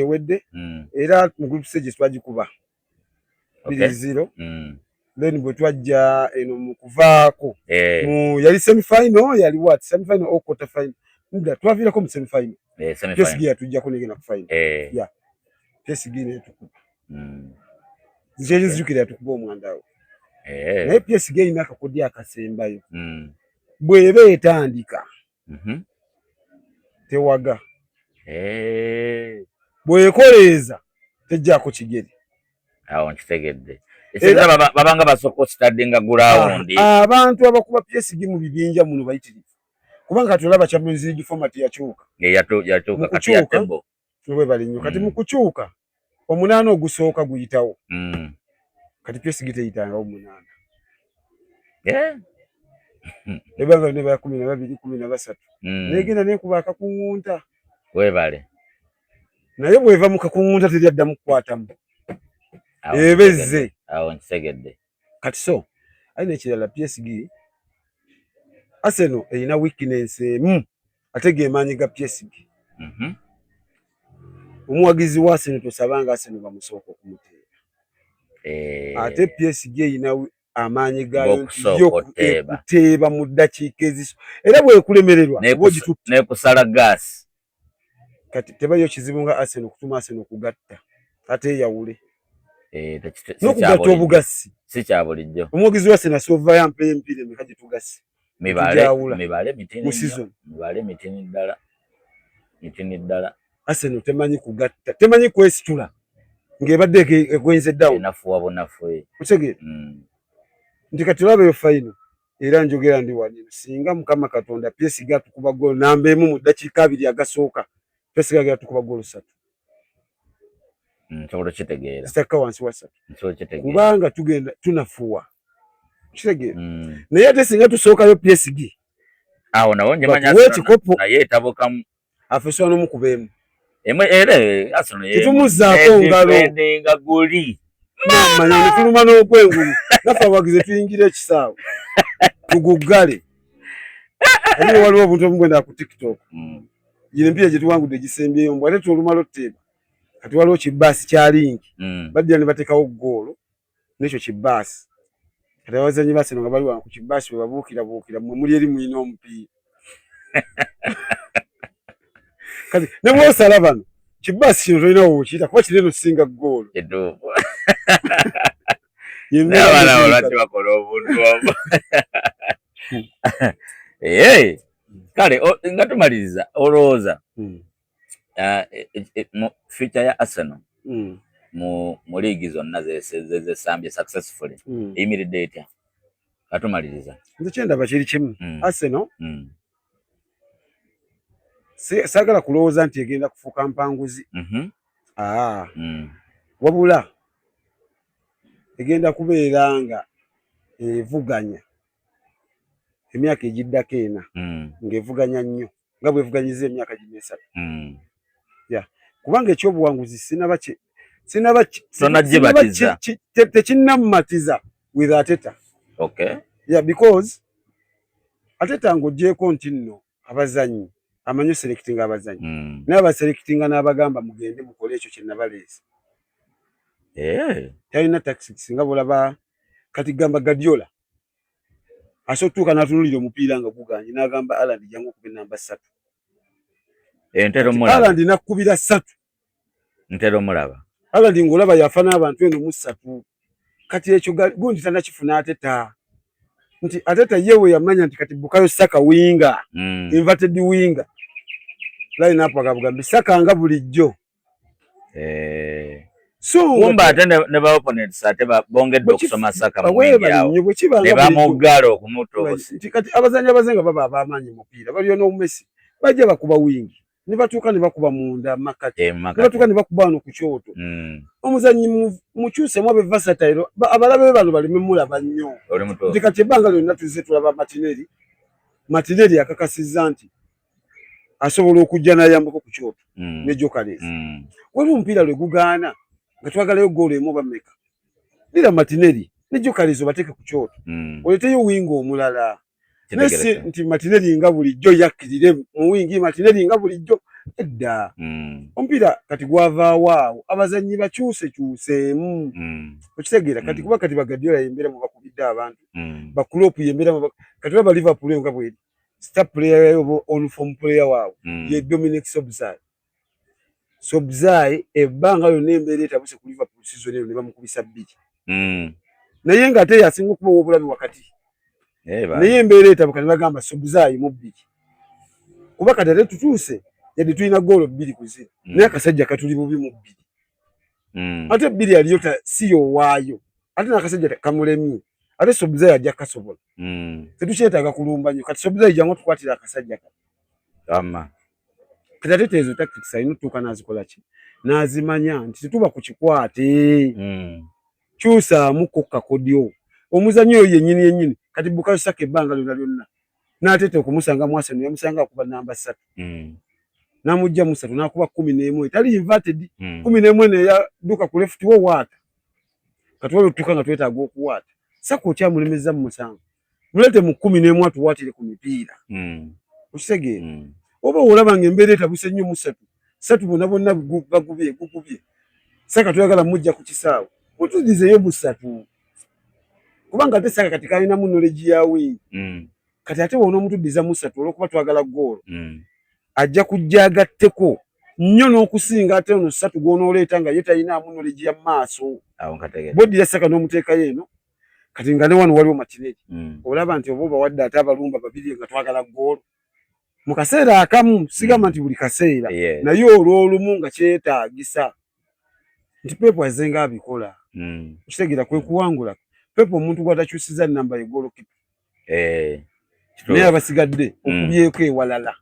ewedde era mu group stages twagikuba 2-0 then bwe twajja eno mu kuvaako yali semi final yali what semi final or quarter final nda twavirako mu semi final PSG yatujjako negenda ku final PSG netukuba zijukira yatukuba omwandawo naye PSG erina akakodya akasembayo bw'eba etandika tewaga bw'ekoleeza tejjaako kigere awo nkitegedde babanga basoko standinga ground abantu abakuba PSG mu bibinja muno bayitirivu kubanga tulaba Champions League format yakyuka yakyuka kati ya tembo bwe balinyo kati mu kukyuka omunaana ogusooka guyitawo kati PSG teyitanga omunaana ebanga ne ba 12 13 negenda nekuba akakungunta webale naye bweva mu kakungunta teri addamu kukwatamu ebezze awo nkitegedde kati so alina ekirala PSG Arsenal erina weakness emu ate gemaanyi ga PSG. Omuwagizi wa Arsenal tosabanga Arsenal bamusooka okumuteera. Ate PSG erina amaanyi gayo okuteeba mu ddakiika eziso era bwekulemererwa nekusala gaasi. Kati tebaliyo kizibu nga Arsenal okutuma Arsenal okugatta ate yawule n'okugatta obugasi si kya bulijjo. Omuwagizi wa Arsenal asova yampa empira emeka gye tugasi mibale mitini ddala. Arsenal temanyi kugatta, temanyi kwesitula ng'ebadde ekwenze ddawo enafuwa bunafu. Kutegeera nti kati olaba eyo final era njogera ndi wano singa Mukama Katonda PSG atukuba ggoolo namba emu mu ddakiika 2 agasooka PSG agatukuba ggoolo 3. Nsobola kitegeera. Sitaka wansi wa 3. Nsobola kitegeera. Kubanga tugenda tunafuwa. Kitegeera. Naye ate singa tusookayo PSG. Awo nawo nje manya naye etabukamu. Afeswa n'omukubeemu. Arsenal tetumuzaako ngalo. Nga goli. Manya tuluma n'okwengulu. Nafa abagize tuyingira ekisaawe. Tuguggale. Ani waliwo obuntu obugenda ku TikTok. Yine empira gye tuwangudde gisembyeyo mbw ate tuluma lotteeba. Kati waliwo kibaasi kya linki. Badira ne bateekawo ggoolo n'ekyo kibaasi. Kati abazannyi ba Arsenal nga bali wano ku kibaasi bwe babuukirabuukira mmwe muli eri mulina omupiira. Kati ne bw'osala bano kibaasi kino tolina wookiyita kuba kiri eno singa ggoolo. Abaana olwaki bakola obuntu obwo. Kale nga tumaliriza olowooza feature ya Arsenal mu liigi zonna zesambye successfully eyimiridde etya? Katumaliriza. Nze kyendaba kiri kimu. Arsenal saagala kulowooza nti egenda kufuuka mpanguzi. Wabula egenda kubeera nga evuganya emyaka egiddako ena ng'evuganya nnyo nga bwevuganyiza emyaka gino 3. Kubanga ekyobuwanguzi tekinnamumatiza with Arteta. Because Arteta ng'oggyeko nti nno abazannyi amanyi selecting abazannyi naye abaselectinga n'abagamba mugende mukole ekyo kye nabaleese. Talina tactics nga bw'olaba kati gamba Guardiola asobola okutuuka n'atunuulira omupiira nga guganye n'agamba Haaland jangu okube namba 3. Haaland n'akkubira 3. Ntera omulaba. Haaland ng'olaba yafa n'abantu eno mu 3. Kati ekyo gundi tannakifuna Arteta. Nti Arteta yewe yamanya nti kati Bukayo Saka winga. Inverted winga. Line up agabugambi Saka nga bulijjo. So wumba ate ne ba opponents ate bongedde okusoma Saka mu wingi yawo. Ne bamugala okumutosa. Nti kati abazannyi abazenga baba abamanyi mupiira baliyo no Messi bajja bakuba wingi. Ne batuuka ne bakuba munda makati. Ne batuuka ne bakuba no ku kyoto. Omuzannyi mukyuse mwabe versatile abalabe bano balime mulaba nnyo. Nti kati ebbanga lyonna tuzze tulaba Martinelli akakasizza nti asobola okujja n'ayambako ku kyoto ne Jokalez. Waliwo omupiira lwe gugaana nga twagalayo ggoolo emu bameka. Lira Martinelli ne Jokalez obateeke ku kyoto. Oleteyo winga omulala. Nesi nti Martinelli nga bulijjo yakkirire mu wingi Martinelli nga bulijjo edda. Omupiira kati gwavaawo awo abazannyi bakyusekyuseemu. Okitegeera kati kuba kati Guardiola yembeera mu bakubidde abantu. Klopp yembeera mu kati olaba Liverpool nga bweri. Star player yayo on form player waawo ye Dominic Szoboszlai ebbanga lyonna embeera etabuse ku Liverpool season eno ne bamukubisa 2. Naye ng'ate yasinga okuba ow'obulabi wakati. Naye embeera etabuka ne bagamba Szoboszlai mu 2. Kuba kati ate tutuuse yadde tulina ggoolo 2-0 naye akasajja katuli bubi mu 2. Ate 2 aliyota si yowaayo ate n'akasajja kamulemye ate Szoboszlai ajja kasobola. Tetukyetaaga kulumba nnyo kati Szoboszlai jangu tukwatira akasajja kati. Kati ate ezo tactics alina otuuka n'azikola ki n'azimanya nti tetuba ku kikwate. Kyusaamu kakodyo omuzannyi oyo yennyini kati Bukayo Saka ebbanga lyonna n'Arteta okumusanga mu Arsenal yamusanga akuba namba 3. N'amugya mu 3 n'akuba 11 tali inverted 11 ne yaduka ku left wo waata. Kati wali otuuka nga twetaaga okuwaata Sako kyamulemeza mu 7 mulete mu 11 atuwatire ku mipiira okitegeera oba olaba ng'embeera etabuse nnyo mu 3 bonna bagubye Saka tuyagala mujja ku kisaawe mutudizeyo mu 3 kubanga ate Saka kati kalina mu knowledge yawe kati ate wona mutudiza mu 3 olwokuba twagala goolo ajja kujja agatteko nnyo n'okusinga ate ono 3 gw'onooleeta nga ye talina mu knowledge ya maaso bodi ya Saka n'omuteekayo eno kati nga ne wano waliwo Martinelli olaba nti oba wadde ate abalumba babiri nga twagala goolo mu kaseera akamu sigamba nti buli kaseera naye olw'olumu nga kyetaagisa nti Pep azenga abikola okitegeera kwe kuwangula Pep omuntu gw'atakyusiza nnamba y'eggoolo kipa naye abasigadde okubyeko ewalala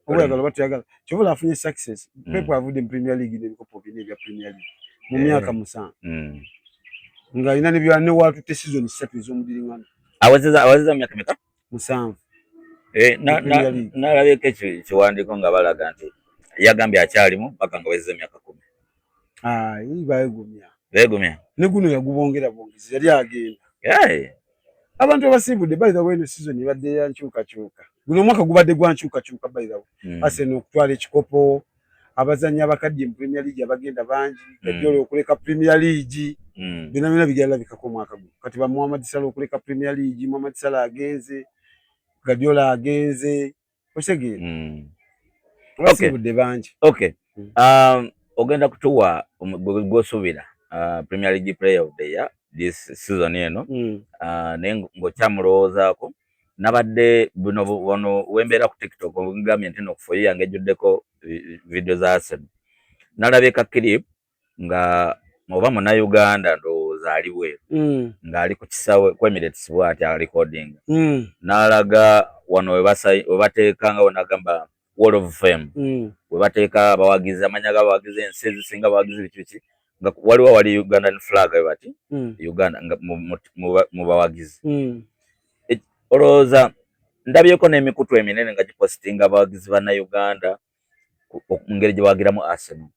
oba oyagala oba toyagala kyobola afunye success Pep avudde mu Premier League n'ebikopo bina ebya Premier League mu myaka 7 nga alina ne watutte season 3 ez'omudiringano awezeza myaka meka 7 nalabeko ekiwandiiko nga balaga nti yagambye akyalimu paka nga wezeza emyaka 10 beegumya ne guno yagubongera bongezi yali agenda abantu abasiibudde by the way no season ibadde ya nkyukakyuka guno omwaka gubadde gwa nkyukakyuka by the way Arsenal okutwala ekikopo abazannyi abakadde mu Premier League abagenda bangi Guardiola okuleka Premier League bina bigenda bikako omwaka guno kati ba Mohamed Salah okuleka Premier League Mohamed Salah agenze Guardiola agenze osegeera abasiibudde bangi ogenda kutuwa gwosuubira Premier League Player of the Year this season eno naye ng'okyamulowoozaako nabadde buno wembeera ku TikTok ngambye nti nokufa yange ejjuddeko video za Arsenal nalabye ka clip nga oba Munnayuganda ndowooza ali bweru ng'ali ku kisaawe ku Emirates bw'ati recording n'alaga wano we bateeka nga wenagamba Wall of Fame we bateeka abawagizi amanya g'abawagizi ensi ezisinga abawagizi biki nga wali Ugandan flag bati Uganda nga mu bawagizi olowooza ndabyeko n'emikutu eminene nga gipostinga abawagizi ba Uganda mu ngeri gye bawagiramu Arsenal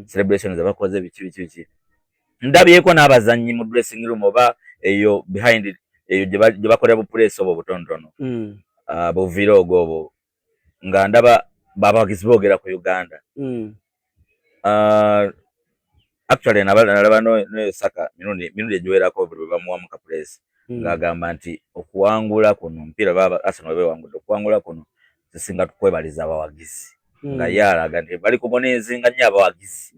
celebrations abakoze biki ndabyeko n'abazannyi mu dressing room oba eyo behind eyo gye bakolera bu press obo butontono buvirogo obo nga ndaba babawagizi boogera ku Uganda actually nalaba no Saka mirundi egiwerako bwe bamuwa mu kapress ng'agamba nti okuwangula kuno omupiira baba Arsenal bewangudde okuwangula kuno zisinga tukwebaliza abawagizi nga yalaga nti bali kuboneezinga nnyo abawagizi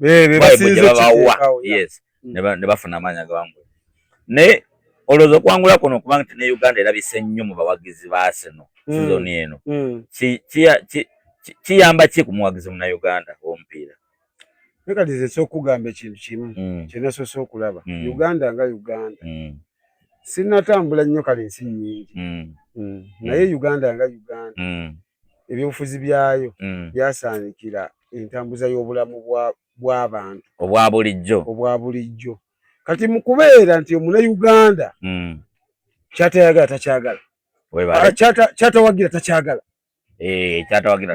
ne bafuna amaanyi agawangula naye olowooza okuwangula kuno kubanga nti ne Uganda erabise nnyo mu bawagizi ba Arsenal sizoni eno kiyamba ki ku muwagizi Munnayuganda w'omupiira? Nekalize ky'okugamba ekintu kimu kye nasoose okulaba Uganda nga Uganda sinnatambula nnyo kale ensi nnyingi naye Uganda nga Uganda ebyobufuzi byayo byasaanikira entambuza y'obulamu bw'abantu obwa bulijjo kati mu kubeera nti Omunnayuganda kyatayagala takyagala kyatawagira takyagala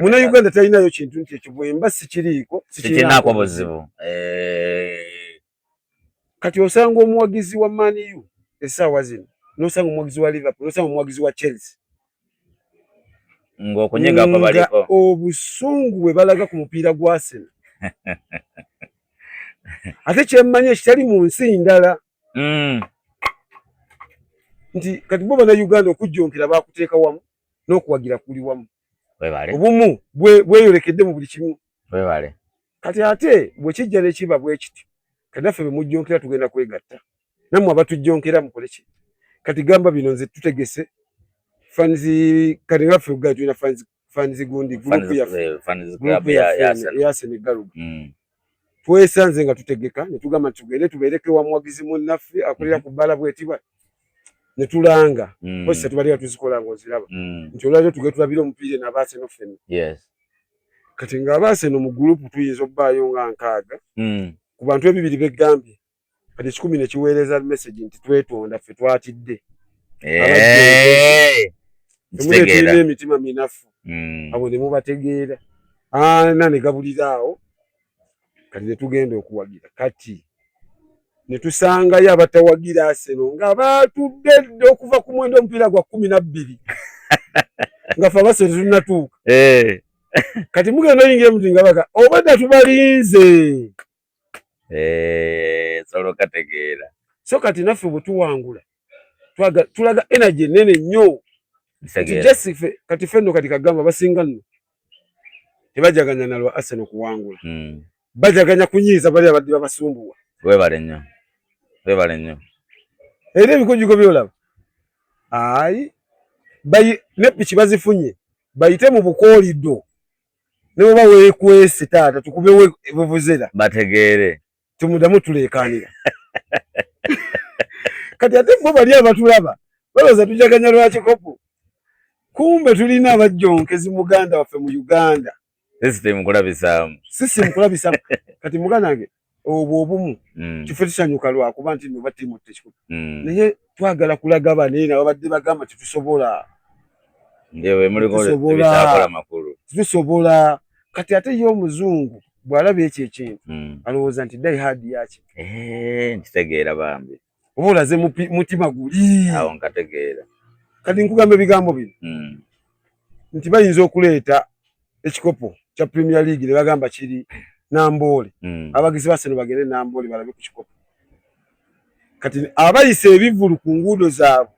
Munnayuganda talinayo kintu nti ekyo bwemba sikiriiko sikirinaako buzibu kati osanga omuwagizi wa Man U essaawa zino n'osanga omuwagizi wa Liverpool n'osanga omuwagizi wa Chelsea ng'okunyigako baliko obusungu bwe balaga ku mupiira gwa Arsenal ate kyemmanyi ekitali mu nsi ndala nti kati bo Bannayuganda okujjonkera baakuteeka wamu n'okuwagira kuli wamu obumu bweyolekedde mu buli kimu kati ate bwe kijja ne kiba bwe kityo kati naffe bwe mujjonkera tugenda kwegatta nammwe abatujjonkera mukole ki kati gamba bino nze tutegese fanzi kati ngaffe Uganda tulina fanzi gundi gurupu ya Senegal twesanze nga tutegeka ne tugamba tugende tubeereke wa muwagizi munnaffe akolera ku bbala bwetibwa ne tulanga bose tubalira tuzikola ng'oziraba nti olwaliro tugende tulabire omupiira n'Abaarsenal ffenna kati ng'Abaarsenal mu gurupu tuyinza obbaayo nga 6 ku bantu ebibiri beggambye kati 10 ne kiweereza message nti twetonda ffe twatidde tulina emitima minafu abo ne mubategeera ne gabulira awo kati ne tugenda okuwagira kati ne tusangayo abatawagira Arsenal nga batudde okuva ku mwendo omupiira gwa 12 nga fa Arsenal tunatuuka kati mugenda oyingira muti nga baka obadde tubalinze solo kategeera so kati naffe bwe tuwangula tulaga energy nene nnyo kati fenno kati kagamba basinga nno tebajaganya nalwa Arsenal kuwangula bajaganya kunyiiza bali abadde babasumbuwa webale nnyo era ebikujuko byolaba ayi ne piki bazifunye bayite mu bukoolido ne baba weekwese taata tukube buvuzera bategeere tumudamu tuleekaanira kati ate bo bali abatulaba balooza tujaganya lwa kikopo kumbe tulina abajjonkezi muganda waffe mu Uganda system kulabisaamu kati muganda wange obwo obumu kifo tusanyuka lwakuba nti no batimu tekikopo naye twagala kulaga baneena babadde bagamba tetusobola ndewe muliko ebitakola makulu tusobola kati ate yo omuzungu bw'alaba ekyo ekintu alowooza nti die hard yaki nkitegeera bambi oba olaze mutima guli awo nkategeera kati nkugamba ebigambo bino nti bayinza okuleeta ekikopo kya Premier League ne bagamba kiri Namboole abagizi ba Arsenal bagende Namboole balabe ku kikopo kati abayise ebivulu ku nguudo zaabwe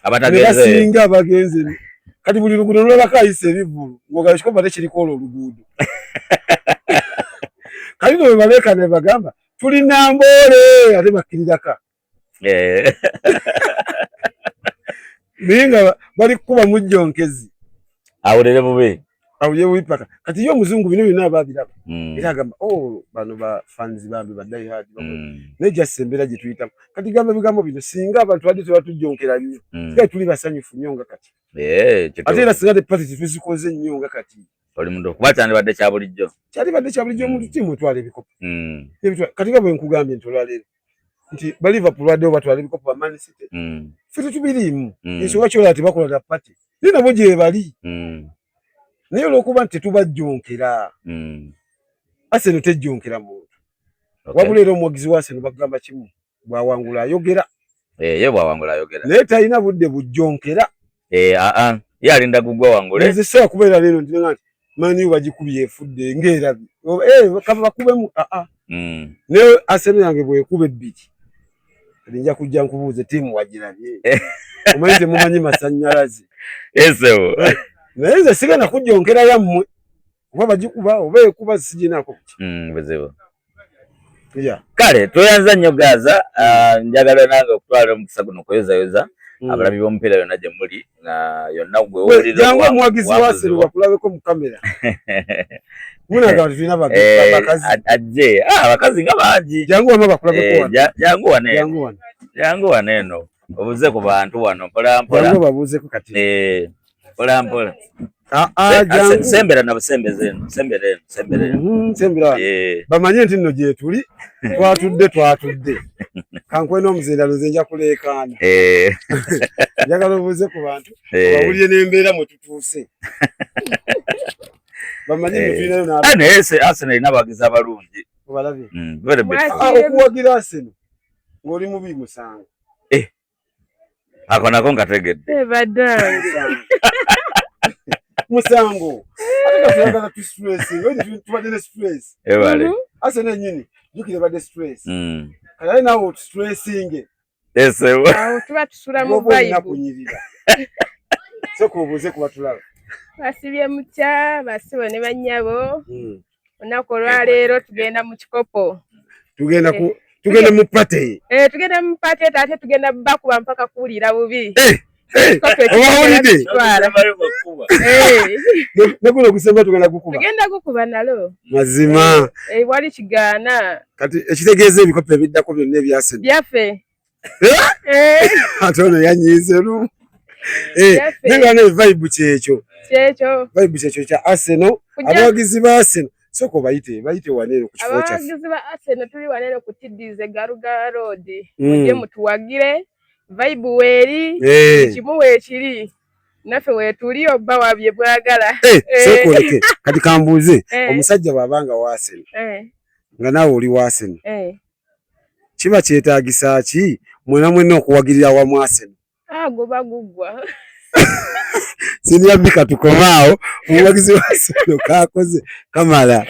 abasinga abagenze kati buli luguudo lulabako ayise ebivulu ng'ogala ekikopo ate kiriko olwo oluguudo kati no bwe ne bagamba tuli Namboole ate bakkiriraka naye nga bali kukuba mujjonkezi awulire bubi awulire bubi paka kati yo omuzungu bino byonna ababiraba era agamba bano ba fans bambi baddayi hadi naye gyassa embeera gye tuyitamu kati gamba bigambo bino singa abantu badde tebatujjonkera nnyo sigali tuli basanyufu nnyo nga kati ate era singa tepati tetuzikoze nnyo nga kati oli muntu kuba kyandibadde kya bulijjo omuntu timu etwala ebikopo kati nga bwe nkugambye nti olwaleero nti ba Liverpool baddewo batwala ebikopo ba Man City ffe tetubiriimu ensonga kyolaba tebakola na pati naye nabo gye bali naye olw'okuba nti tetubajjonkera Arsenal tejjonkera muntu wabula era omuwagizi wa Arsenal bagamba kimu bw'awangula ayogera ye bw'awangula ayogera naye talina budde bujjonkera ye alinda gugwa wangule nze sobola kubeera leero nti nti mani bagikubye efudde ng'erabi kaba bakubemu naye Arsenal yange bw'ekuba ebbiri nja kujja nkubuuze ttiimu wagirabye omanyi temumanyi masannyalaze esewo naye nze sigenda kujjonkera yammwe oba bagikuba oba ekuba siginako buzibu kale tweyanza nnyo Gaza njagala nange okutwala omukisa guno okuyozayoza abalabi b'omupiira yonna gye muli nga yonna gwewulira jangu omuwagizi wa Arsenal bakulabeko mu kamera munaga nti tulina bakazi ajje abakazi nga bangi jangu wama bakulabeko jangu wano eno obuze ku bantu wano mpolampola jangu babuuzeko kati mpolampola sembera na busembeze eno sembera bamanye nti nno gye tuli twatudde kankwe n'omuzinda nze nja kuleekaana njagala obuuze ku bantu bawulire n'embeera mwe tutuuse bamanye nti tulinayo naye Arsenal erina abawagizi abalungi obalabye okuwagira Arsenal ng'oli mubi musango ako nako nkategedde musango ate katulagala tu stress tubadde ne stress Arsenal nyini jukire badde stress kale nawo stressinge awo tuba tusula mu vibe soko obuuze kuba tulaba basibye mutya basibo ne bannyabo olunaku olwaleero tugenda mu kikopo tugenda mu pate tugenda mu pate ate tugenda bakuba mpaka kuwulira bubi neguno gusemba tugenda gukuba nalo mazima wali kigaana kati ekitegeeza ebikopo ebiddako byonna ebyasema byaffe ate ono yanyiizeru nenga ne vibe kyekyo kya Arsenal abawagizi ba Arsenal soko bayite waneero ku kifo kyaffe abawagizi ba Arsenal tuli waneero ku Tiddize Garuga Road mujje mutuwagire vibe weeri kimu weekiri naffe weetuli obba wabye bwagala sekoleke kati kambuuze omusajja bw'abanga wa Arsenal nga naawe oli wa Arsenal kiba kyetaagisa ki mwenna okuwagirira wamu Arsenal? Goba gugwa. Senior Bika tukomaawo omuwagizi wa Arsenal kakoze kamala.